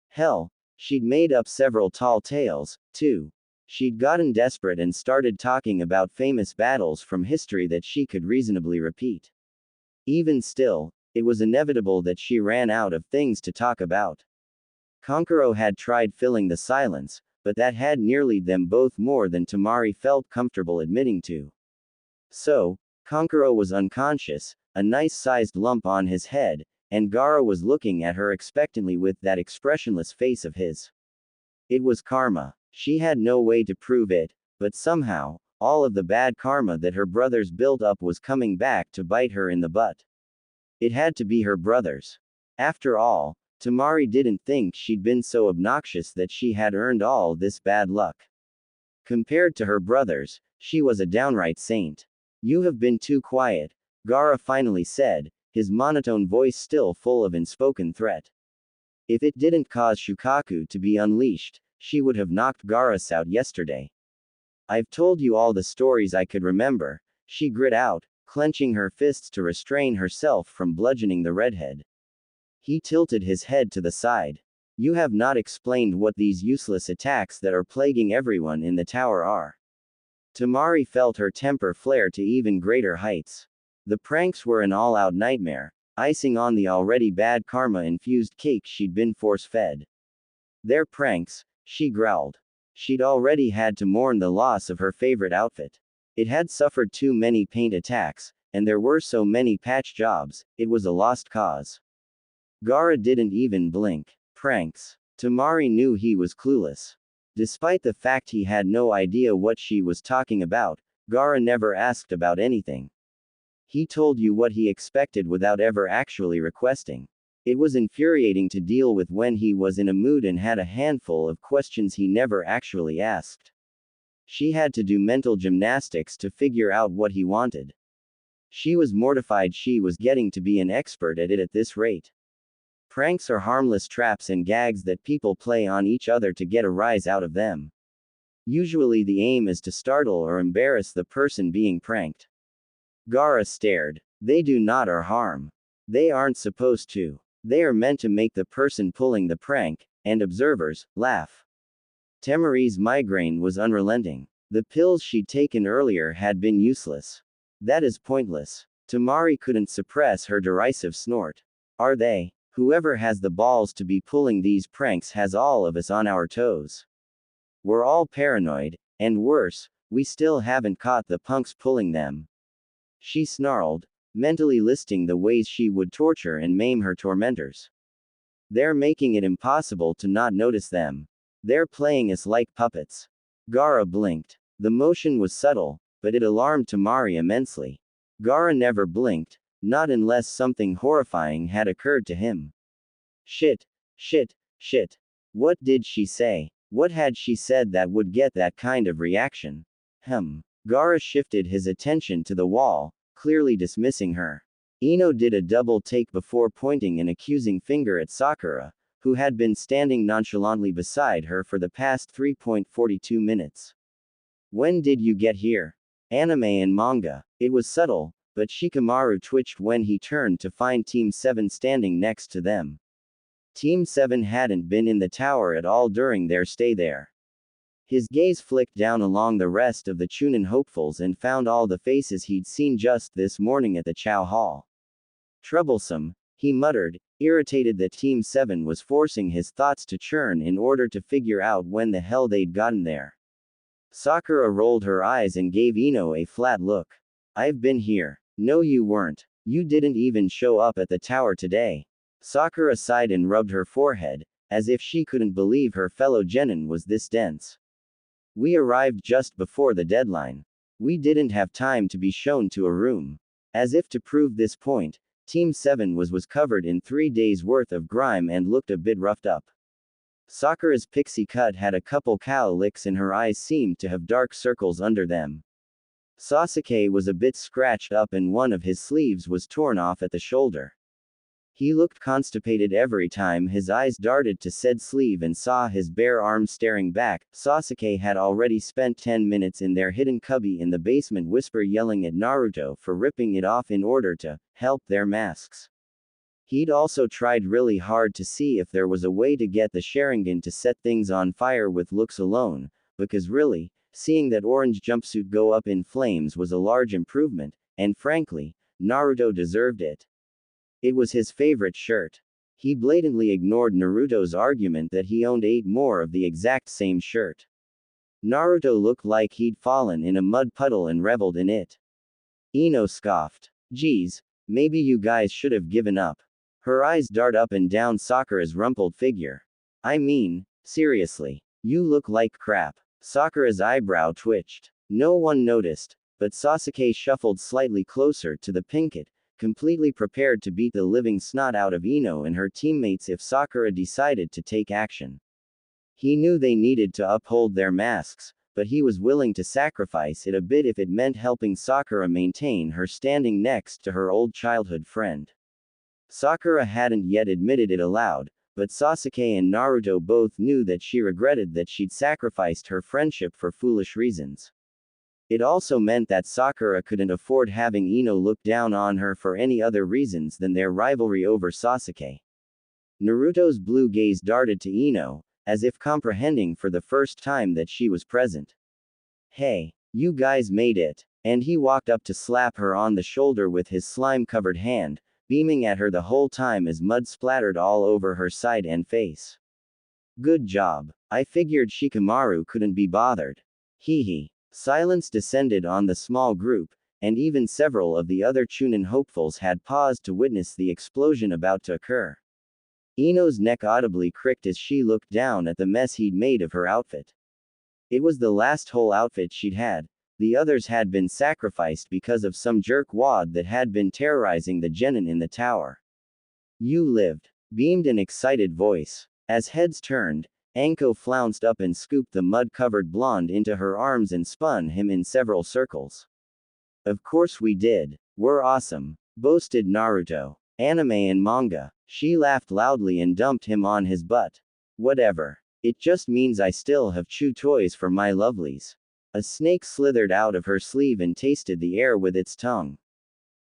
Hell, she'd made up several tall tales, too. She'd gotten desperate and started talking about famous battles from history that she could reasonably repeat. Even still, it was inevitable that she ran out of things to talk about. Kankuro had tried filling the silence, but that had nearly them both more than Temari felt comfortable admitting to. So, Kankuro was unconscious, a nice-sized lump on his head, and Gaara was looking at her expectantly with that expressionless face of his. It was karma. She had no way to prove it, but somehow, all of the bad karma that her brothers built up was coming back to bite her in the butt. It had to be her brothers. After all, Tamari didn't think she'd been so obnoxious that she had earned all this bad luck. Compared to her brothers, she was a downright saint. You have been too quiet, Gaara finally said, his monotone voice still full of unspoken threat. If it didn't cause Shukaku to be unleashed, she would have knocked Gaara out yesterday. I've told you all the stories I could remember, she grit out, clenching her fists to restrain herself from bludgeoning the redhead. He tilted his head to the side. You have not explained what these useless attacks that are plaguing everyone in the tower are. Tamari felt her temper flare to even greater heights. The pranks were an all-out nightmare, icing on the already bad karma-infused cake she'd been force-fed. They're pranks, she growled. She'd already had to mourn the loss of her favorite outfit. It had suffered too many paint attacks, and there were so many patch jobs, it was a lost cause. Gaara didn't even blink. Pranks. Tamari knew he was clueless. Despite the fact he had no idea what she was talking about, Gaara never asked about anything. He told you what he expected without ever actually requesting. It was infuriating to deal with when he was in a mood and had a handful of questions he never actually asked. She had to do mental gymnastics to figure out what he wanted. She was mortified she was getting to be an expert at it at this rate. Pranks are harmless traps and gags that people play on each other to get a rise out of them. Usually the aim is to startle or embarrass the person being pranked. Gaara stared. They do not or harm. They aren't supposed to. They are meant to make the person pulling the prank, and observers, laugh. Tamari's migraine was unrelenting. The pills she'd taken earlier had been useless. That is pointless. Tamari couldn't suppress her derisive snort. Are they? Whoever has the balls to be pulling these pranks has all of us on our toes. We're all paranoid, and worse, we still haven't caught the punks pulling them. She snarled, mentally listing the ways she would torture and maim her tormentors. They're making it impossible to not notice them. They're playing us like puppets. Gaara blinked. The motion was subtle, but it alarmed Tamari immensely. Gaara never blinked, not unless something horrifying had occurred to him. Shit. What did she say? What had she said that would get that kind of reaction? Gaara shifted his attention to the wall, clearly dismissing her. Ino did a double take before pointing an accusing finger at Sakura, who had been standing nonchalantly beside her for the past 3.42 minutes. When did you get here? Anime and manga. It was subtle, but Shikamaru twitched when he turned to find Team 7 standing next to them. Team 7 hadn't been in the tower at all during their stay there. His gaze flicked down along the rest of the Chunin hopefuls and found all the faces he'd seen just this morning at the Chow Hall. Troublesome, he muttered, irritated that Team 7 was forcing his thoughts to churn in order to figure out when the hell they'd gotten there. Sakura rolled her eyes and gave Ino a flat look. I've been here. No, you weren't. You didn't even show up at the tower today. Sakura sighed and rubbed her forehead, as if she couldn't believe her fellow genin was this dense. We arrived just before the deadline. We didn't have time to be shown to a room. As if to prove this point, Team 7 was covered in 3 days' worth of grime and looked a bit roughed up. Sakura's pixie cut had a couple cow licks and her eyes seemed to have dark circles under them. Sasuke was a bit scratched up and one of his sleeves was torn off at the shoulder. He looked constipated every time his eyes darted to said sleeve and saw his bare arm staring back. Sasuke had already spent 10 minutes in their hidden cubby in the basement whisper yelling at Naruto for ripping it off in order to help their masks. He'd also tried really hard to see if there was a way to get the Sharingan to set things on fire with looks alone, because really, seeing that orange jumpsuit go up in flames was a large improvement, and frankly, Naruto deserved it. It was his favorite shirt. He blatantly ignored Naruto's argument that he owned 8 more of the exact same shirt. Naruto looked like he'd fallen in a mud puddle and reveled in it. Ino scoffed. Geez, maybe you guys should have given up. Her eyes dart up and down Sakura's rumpled figure. I mean, seriously. You look like crap. Sakura's eyebrow twitched. No one noticed, but Sasuke shuffled slightly closer to the picket, completely prepared to beat the living snot out of Ino and her teammates if Sakura decided to take action. He knew they needed to uphold their masks, but he was willing to sacrifice it a bit if it meant helping Sakura maintain her standing next to her old childhood friend. Sakura hadn't yet admitted it aloud, but Sasuke and Naruto both knew that she regretted that she'd sacrificed her friendship for foolish reasons. It also meant that Sakura couldn't afford having Ino look down on her for any other reasons than their rivalry over Sasuke. Naruto's blue gaze darted to Ino, as if comprehending for the first time that she was present. Hey, you guys made it. And he walked up to slap her on the shoulder with his slime-covered hand, beaming at her the whole time as mud splattered all over her side and face. Good job. I figured Shikamaru couldn't be bothered. Hee hee. Silence descended on the small group, and even several of the other Chunin hopefuls had paused to witness the explosion about to occur. Ino's neck audibly cricked as she looked down at the mess he'd made of her outfit. It was the last whole outfit she'd had. The others had been sacrificed because of some jerkwad that had been terrorizing the genin in the tower. You lived, beamed an excited voice. As heads turned, Anko flounced up and scooped the mud-covered blonde into her arms and spun him in several circles. Of course we did. We're awesome, boasted Naruto. Anime and manga. She laughed loudly and dumped him on his butt. Whatever. It just means I still have chew toys for my lovelies. A snake slithered out of her sleeve and tasted the air with its tongue.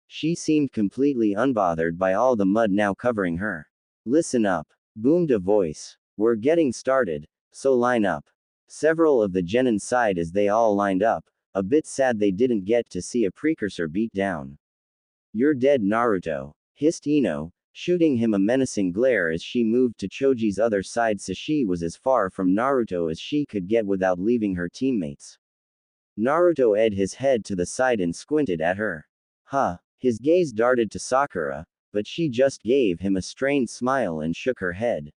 She seemed completely unbothered by all the mud now covering her. Listen up, boomed a voice. We're getting started, so line up. Several of the genin sighed as they all lined up, a bit sad they didn't get to see a precursor beat down. You're dead, Naruto, hissed Ino, shooting him a menacing glare as she moved to Choji's other side so she was as far from Naruto as she could get without leaving her teammates. Naruto edged his head to the side and squinted at her. Huh. His gaze darted to Sakura, but she just gave him a strained smile and shook her head.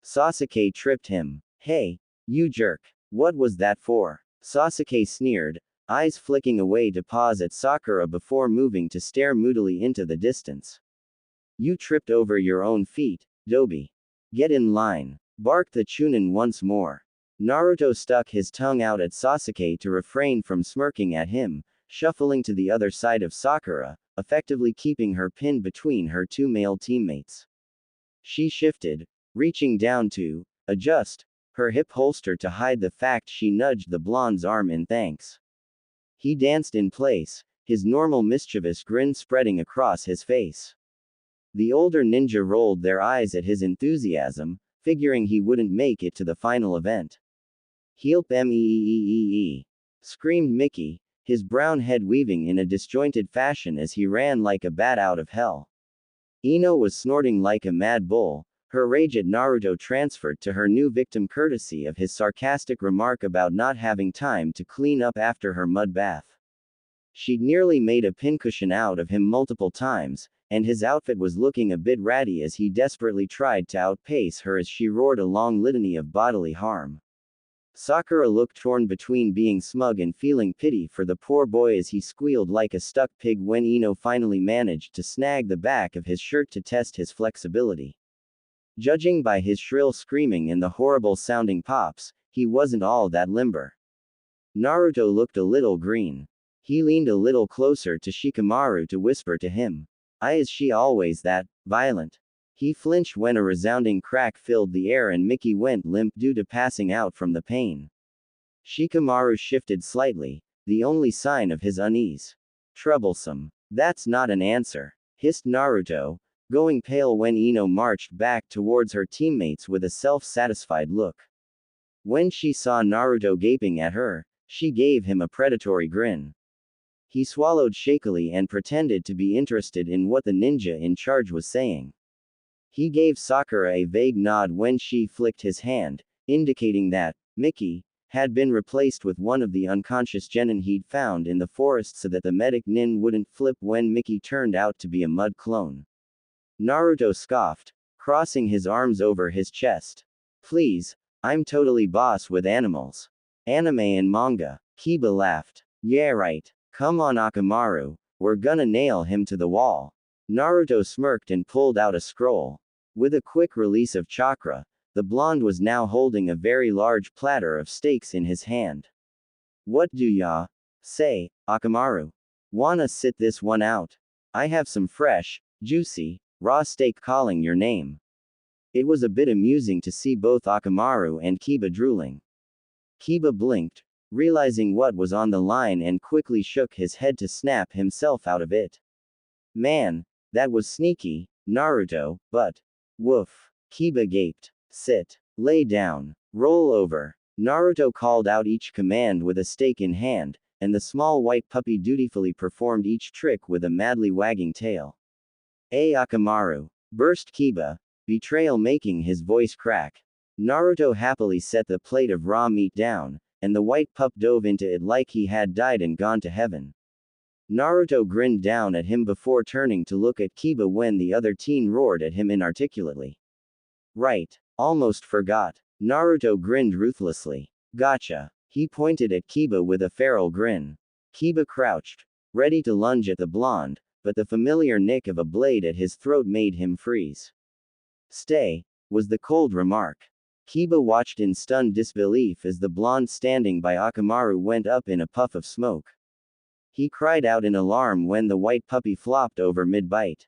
Sasuke tripped him. Hey, you jerk. What was that for? Sasuke sneered, eyes flicking away to pause at Sakura before moving to stare moodily into the distance. You tripped over your own feet, Dobi. Get in line. Barked the Chunin once more. Naruto stuck his tongue out at Sasuke to refrain from smirking at him, shuffling to the other side of Sakura, effectively keeping her pinned between her two male teammates. She shifted, reaching down to adjust her hip holster to hide the fact she nudged the blonde's arm in thanks. He danced in place, his normal mischievous grin spreading across his face. The older ninja rolled their eyes at his enthusiasm, figuring he wouldn't make it to the final event. Help me! Screamed Mickey, his brown head weaving in a disjointed fashion as he ran like a bat out of hell. Ino was snorting like a mad bull, her rage at Naruto transferred to her new victim courtesy of his sarcastic remark about not having time to clean up after her mud bath. She'd nearly made a pincushion out of him multiple times, and his outfit was looking a bit ratty as he desperately tried to outpace her as she roared a long litany of bodily harm. Sakura looked torn between being smug and feeling pity for the poor boy as he squealed like a stuck pig when Ino finally managed to snag the back of his shirt to test his flexibility. Judging by his shrill screaming and the horrible-sounding pops, he wasn't all that limber. Naruto looked a little green. He leaned a little closer to Shikamaru to whisper to him. Is she always that violent? He flinched when a resounding crack filled the air and Mickey went limp due to passing out from the pain. Shikamaru shifted slightly, the only sign of his unease. Troublesome. That's not an answer, hissed Naruto, going pale when Ino marched back towards her teammates with a self-satisfied look. When she saw Naruto gaping at her, she gave him a predatory grin. He swallowed shakily and pretended to be interested in what the ninja in charge was saying. He gave Sakura a vague nod when she flicked his hand, indicating that Mickey had been replaced with one of the unconscious genin he'd found in the forest so that the medic nin wouldn't flip when Mickey turned out to be a mud clone. Naruto scoffed, crossing his arms over his chest. Please, I'm totally boss with animals. Anime and manga. Kiba laughed. Yeah right. Come on Akamaru, we're gonna nail him to the wall. Naruto smirked and pulled out a scroll. With a quick release of chakra, the blonde was now holding a very large platter of steaks in his hand. What do ya say, Akamaru? Wanna sit this one out? I have some fresh, juicy, raw steak calling your name. It was a bit amusing to see both Akamaru and Kiba drooling. Kiba blinked, realizing what was on the line and quickly shook his head to snap himself out of it. Man, that was sneaky, Naruto, but. Woof. Kiba gaped. Sit. Lay down. Roll over. Naruto called out each command with a stake in hand, and the small white puppy dutifully performed each trick with a madly wagging tail. Akamaru! Burst Kiba, betrayal making his voice crack. Naruto happily set the plate of raw meat down, and the white pup dove into it like he had died and gone to heaven. Naruto grinned down at him before turning to look at Kiba when the other teen roared at him inarticulately. Right. Almost forgot. Naruto grinned ruthlessly. Gotcha. He pointed at Kiba with a feral grin. Kiba crouched, ready to lunge at the blonde, but the familiar nick of a blade at his throat made him freeze. Stay, was the cold remark. Kiba watched in stunned disbelief as the blonde standing by Akamaru went up in a puff of smoke. He cried out in alarm when the white puppy flopped over mid-bite.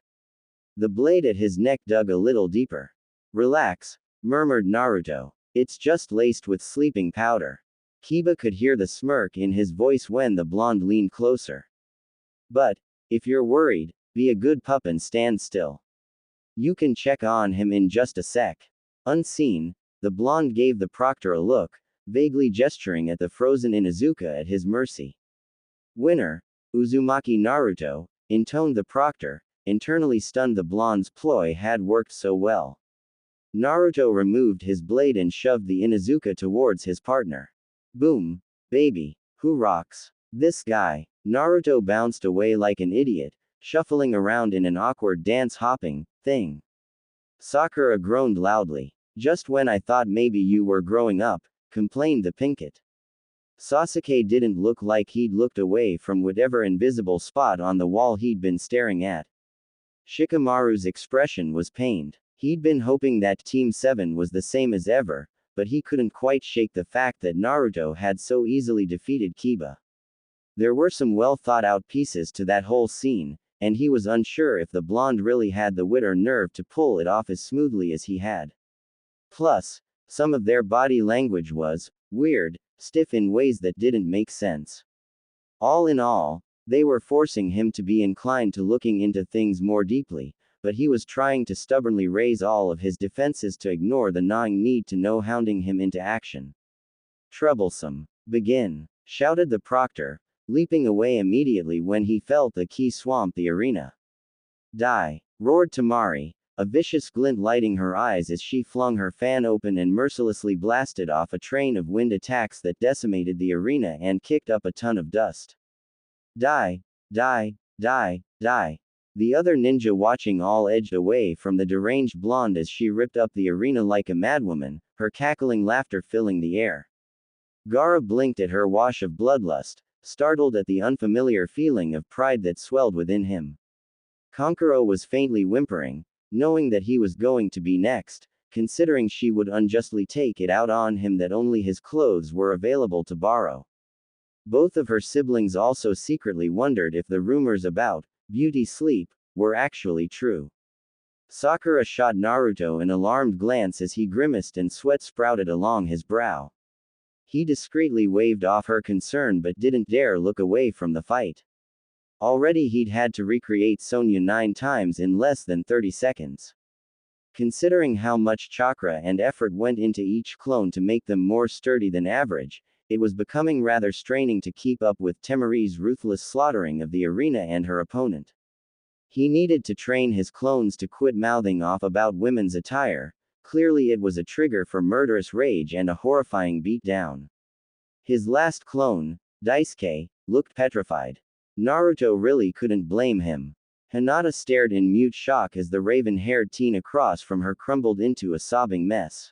The blade at his neck dug a little deeper. Relax, murmured Naruto. It's just laced with sleeping powder. Kiba could hear the smirk in his voice when the blonde leaned closer. But, if you're worried, be a good pup and stand still. You can check on him in just a sec. Unseen, the blonde gave the proctor a look, vaguely gesturing at the frozen Inuzuka at his mercy. Winner, Uzumaki Naruto, intoned the proctor, internally stunned the blonde's ploy had worked so well. Naruto removed his blade and shoved the Inuzuka towards his partner. Boom, baby, who rocks? This guy. Naruto bounced away like an idiot, shuffling around in an awkward dance-hopping thing. Sakura groaned loudly. Just when I thought maybe you were growing up, complained the pinkett. Sasuke didn't look like he'd looked away from whatever invisible spot on the wall he'd been staring at. Shikamaru's expression was pained. He'd been hoping that Team 7 was the same as ever, but he couldn't quite shake the fact that Naruto had so easily defeated Kiba. There were some well-thought-out pieces to that whole scene, and he was unsure if the blonde really had the wit or nerve to pull it off as smoothly as he had. Plus, some of their body language was weird, stiff in ways that didn't make sense. All in all, they were forcing him to be inclined to looking into things more deeply, but he was trying to stubbornly raise all of his defenses to ignore the gnawing need to know, hounding him into action. Troublesome. Begin, shouted the proctor, leaping away immediately when he felt the ki swamp the arena. Die, roared Tamari, a vicious glint lighting her eyes as she flung her fan open and mercilessly blasted off a train of wind attacks that decimated the arena and kicked up a ton of dust. Die, die, die, die. The other ninja watching all edged away from the deranged blonde as she ripped up the arena like a madwoman, her cackling laughter filling the air. Gaara blinked at her wash of bloodlust, startled at the unfamiliar feeling of pride that swelled within him. Kankuro was faintly whimpering, knowing that he was going to be next, considering she would unjustly take it out on him that only his clothes were available to borrow. Both of her siblings also secretly wondered if the rumors about beauty sleep were actually true. Sakura shot Naruto an alarmed glance as he grimaced and sweat sprouted along his brow. He discreetly waved off her concern but didn't dare look away from the fight. Already he'd had to recreate Sonya 9 times in less than 30 seconds. Considering how much chakra and effort went into each clone to make them more sturdy than average, it was becoming rather straining to keep up with Temari's ruthless slaughtering of the arena and her opponent. He needed to train his clones to quit mouthing off about women's attire. Clearly it was a trigger for murderous rage and a horrifying beatdown. His last clone, Daisuke, looked petrified. Naruto really couldn't blame him. Hinata stared in mute shock as the raven-haired teen across from her crumbled into a sobbing mess.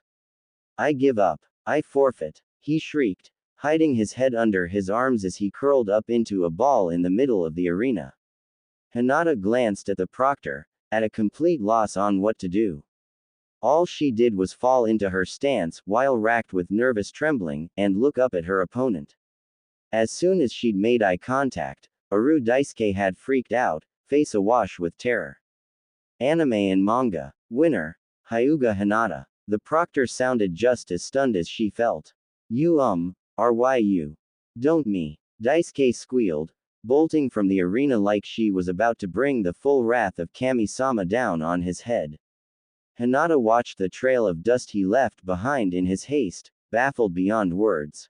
I give up. I forfeit. He shrieked, hiding his head under his arms as he curled up into a ball in the middle of the arena. Hinata glanced at the proctor, at a complete loss on what to do. All she did was fall into her stance, while racked with nervous trembling, and look up at her opponent. As soon as she'd made eye contact, Aru Daisuke had freaked out, face awash with terror. Anime and manga. Winner. Hyuga Hinata. The proctor sounded just as stunned as she felt. You. Don't me. Daisuke squealed, bolting from the arena like she was about to bring the full wrath of Kami-sama down on his head. Hinata watched the trail of dust he left behind in his haste, baffled beyond words.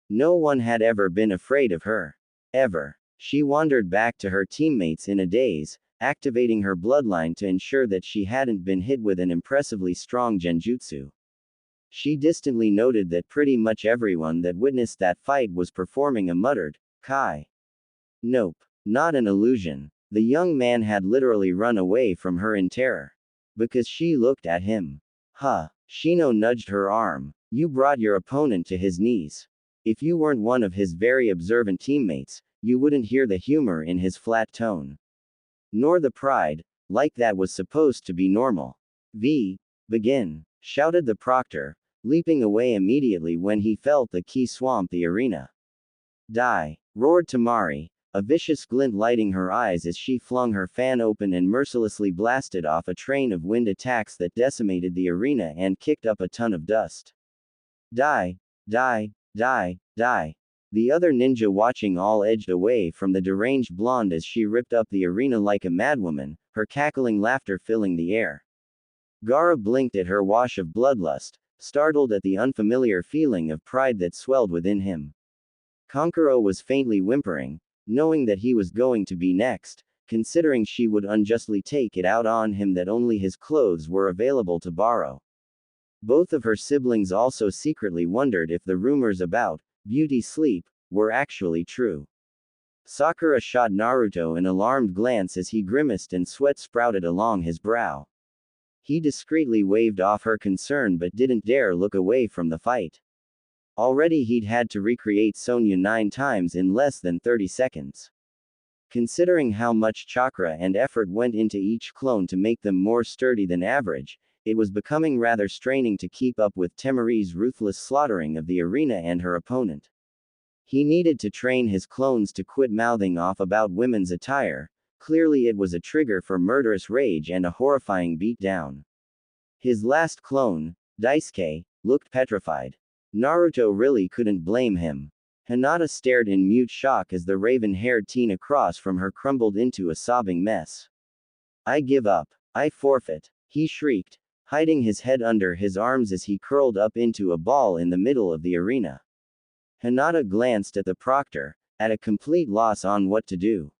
No one had ever been afraid of her. Ever. She wandered back to her teammates in a daze, activating her bloodline to ensure that she hadn't been hit with an impressively strong genjutsu. She distantly noted that pretty much everyone that witnessed that fight was performing a muttered, Kai. Nope. Not an illusion. The young man had literally run away from her in terror. Because she looked at him. Huh. Shino nudged her arm. You brought your opponent to his knees. If you weren't one of his very observant teammates, you wouldn't hear the humor in his flat tone. Nor the pride, like that was supposed to be normal. Begin, shouted the proctor, leaping away immediately when he felt the ki swamp the arena. Die, roared Tamari, a vicious glint lighting her eyes as she flung her fan open and mercilessly blasted off a train of wind attacks that decimated the arena and kicked up a ton of dust. Die. The other ninja watching all edged away from the deranged blonde as she ripped up the arena like a madwoman, her cackling laughter filling the air. Gaara blinked at her wash of bloodlust, startled at the unfamiliar feeling of pride that swelled within him. Kankuro was faintly whimpering, knowing that he was going to be next, considering she would unjustly take it out on him that only his clothes were available to borrow. Both of her siblings also secretly wondered if the rumors about beauty sleep were actually true. Sakura shot Naruto an alarmed glance as he grimaced and sweat sprouted along his brow. He discreetly waved off her concern but didn't dare look away from the fight. Already he'd had to recreate Sonya 9 times in less than 30 seconds. Considering how much chakra and effort went into each clone to make them more sturdy than average, it was becoming rather straining to keep up with Temari's ruthless slaughtering of the arena and her opponent. He needed to train his clones to quit mouthing off about women's attire. Clearly it was a trigger for murderous rage and a horrifying beatdown. His last clone, Daisuke, looked petrified. Naruto really couldn't blame him. Hinata stared in mute shock as the raven-haired teen across from her crumbled into a sobbing mess. I give up. I forfeit. He shrieked, hiding his head under his arms as he curled up into a ball in the middle of the arena. Hinata glanced at the proctor, at a complete loss on what to do.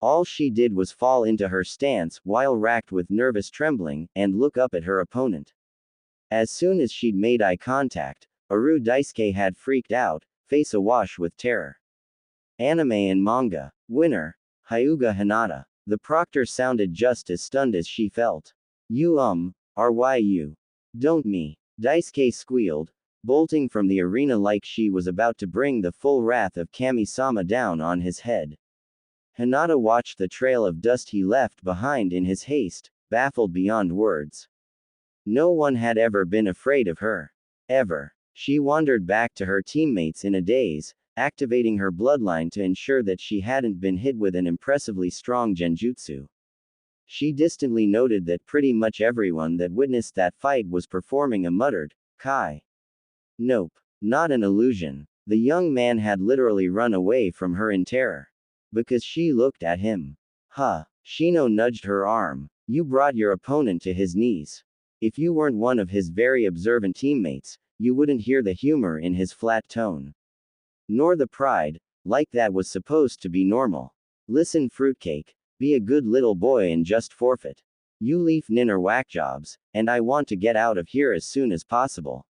All she did was fall into her stance, while racked with nervous trembling, and look up at her opponent. As soon as she'd made eye contact, Aru Daisuke had freaked out, face awash with terror. Anime and manga. Winner. Hyuga Hinata. The proctor sounded just as stunned as she felt. You. Don't me. Daisuke squealed, bolting from the arena like she was about to bring the full wrath of Kami-sama down on his head. Hinata watched the trail of dust he left behind in his haste, baffled beyond words. No one had ever been afraid of her. Ever. She wandered back to her teammates in a daze, activating her bloodline to ensure that she hadn't been hit with an impressively strong genjutsu. She distantly noted that pretty much everyone that witnessed that fight was performing a muttered, Kai. Nope. Not an illusion. The young man had literally run away from her in terror. Because she looked at him. Huh. Shino nudged her arm. You brought your opponent to his knees. If you weren't one of his very observant teammates, you wouldn't hear the humor in his flat tone. Nor the pride, like that was supposed to be normal. Listen, fruitcake. Be a good little boy and just forfeit. You leaf ninner whack jobs, and I want to get out of here as soon as possible.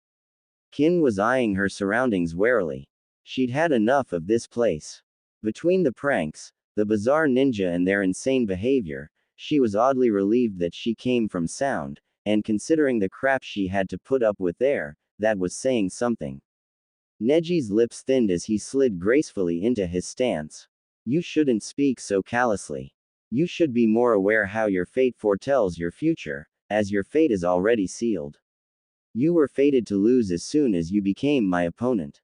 Kin was eyeing her surroundings warily. She'd had enough of this place. Between the pranks, the bizarre ninja and their insane behavior, she was oddly relieved that she came from sound, and considering the crap she had to put up with there, that was saying something. Neji's lips thinned as he slid gracefully into his stance. You shouldn't speak so callously. You should be more aware how your fate foretells your future, as your fate is already sealed. You were fated to lose as soon as you became my opponent.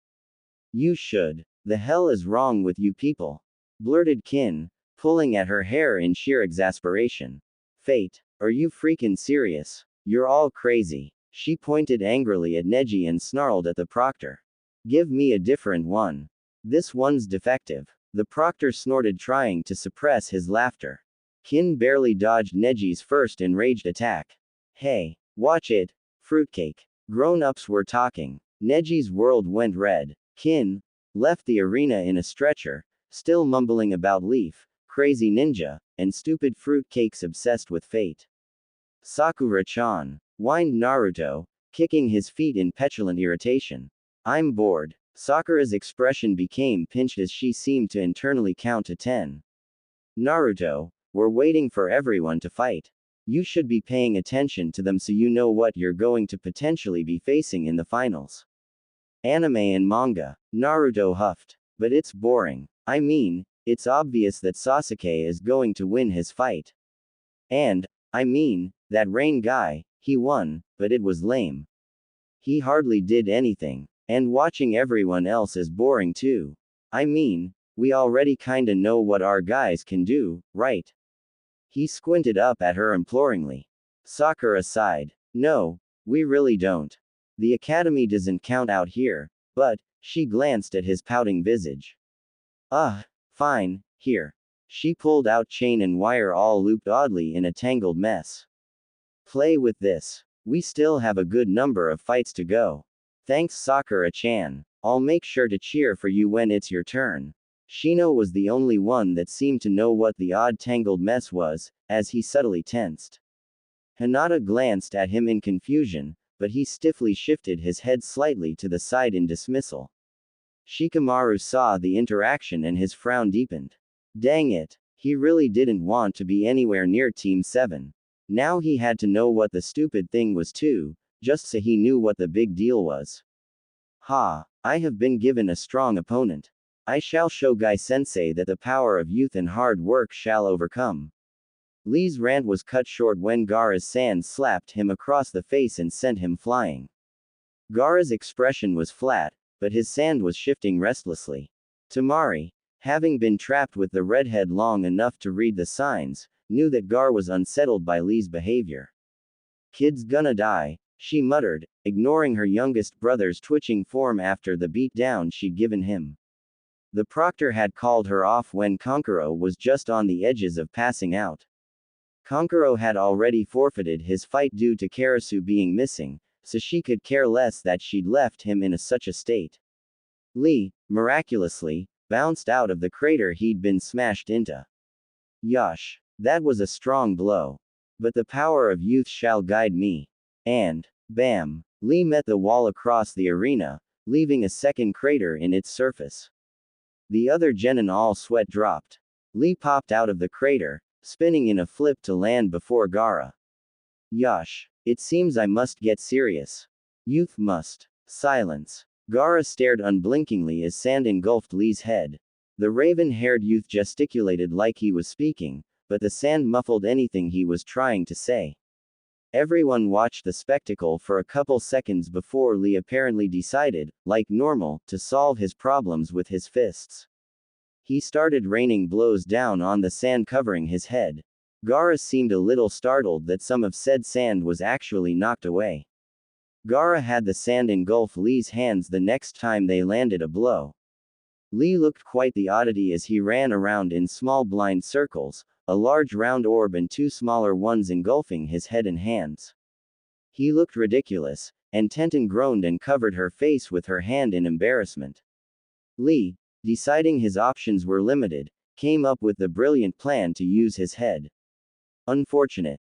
You should. The hell is wrong with you people? Blurted Kin, pulling at her hair in sheer exasperation. Fate? Are you freaking serious? You're all crazy. She pointed angrily at Neji and snarled at the proctor. Give me a different one. This one's defective. The proctor snorted, trying to suppress his laughter. Kin barely dodged Neji's first enraged attack. Hey, watch it, fruitcake. Grown-ups were talking. Neji's world went red. Kin left the arena in a stretcher, still mumbling about Leaf, crazy ninja, and stupid fruitcakes obsessed with fate. Sakura-chan, whined Naruto, kicking his feet in petulant irritation. I'm bored. Sakura's expression became pinched as she seemed to internally count to 10. Naruto, we're waiting for everyone to fight. You should be paying attention to them so you know what you're going to potentially be facing in the finals. Anime and manga. Naruto huffed. But it's boring. I mean, it's obvious that Sasuke is going to win his fight. And, I mean, that Rain guy, he won, but it was lame. He hardly did anything. And watching everyone else is boring too. I mean, we already kinda know what our guys can do, right? He squinted up at her imploringly. Sakura sighed. No, we really don't. The academy doesn't count out here, but, she glanced at his pouting visage. Fine, here. She pulled out chain and wire all looped oddly in a tangled mess. Play with this. We still have a good number of fights to go. Thanks Sakura-chan. I'll make sure to cheer for you when it's your turn. Shino was the only one that seemed to know what the odd tangled mess was, as he subtly tensed. Hinata glanced at him in confusion, but he stiffly shifted his head slightly to the side in dismissal. Shikamaru saw the interaction and his frown deepened. Dang it, he really didn't want to be anywhere near Team 7. Now he had to know what the stupid thing was too, just so he knew what the big deal was. I have been given a strong opponent. I shall show Guy-sensei that the power of youth and hard work shall overcome. Lee's rant was cut short when Gaara's sand slapped him across the face and sent him flying. Gaara's expression was flat, but his sand was shifting restlessly. Tamari, having been trapped with the redhead long enough to read the signs, knew that Gaara was unsettled by Lee's behavior. Kid's gonna die, she muttered, ignoring her youngest brother's twitching form after the beatdown she'd given him. The proctor had called her off when Kankuro was just on the edges of passing out. Kankuro had already forfeited his fight due to Karasu being missing, so she could care less that she'd left him in such a state. Lee, miraculously, bounced out of the crater he'd been smashed into. Yosh, that was a strong blow. But the power of youth shall guide me. And, bam, Lee met the wall across the arena, leaving a second crater in its surface. The other genin all sweat dropped. Lee popped out of the crater, spinning in a flip to land before Gaara. Yosh, it seems I must get serious. Youth must. Silence. Gaara stared unblinkingly as sand engulfed Lee's head. The raven-haired youth gesticulated like he was speaking, but the sand muffled anything he was trying to say. Everyone watched the spectacle for a couple seconds before Lee apparently decided, like normal, to solve his problems with his fists. He started raining blows down on the sand covering his head. Gaara seemed a little startled that some of said sand was actually knocked away. Gaara had the sand engulf Lee's hands the next time they landed a blow. Lee looked quite the oddity as he ran around in small blind circles, a large round orb and two smaller ones engulfing his head and hands. He looked ridiculous, and Tenten groaned and covered her face with her hand in embarrassment. Lee, deciding his options were limited, came up with the brilliant plan to use his head. Unfortunate.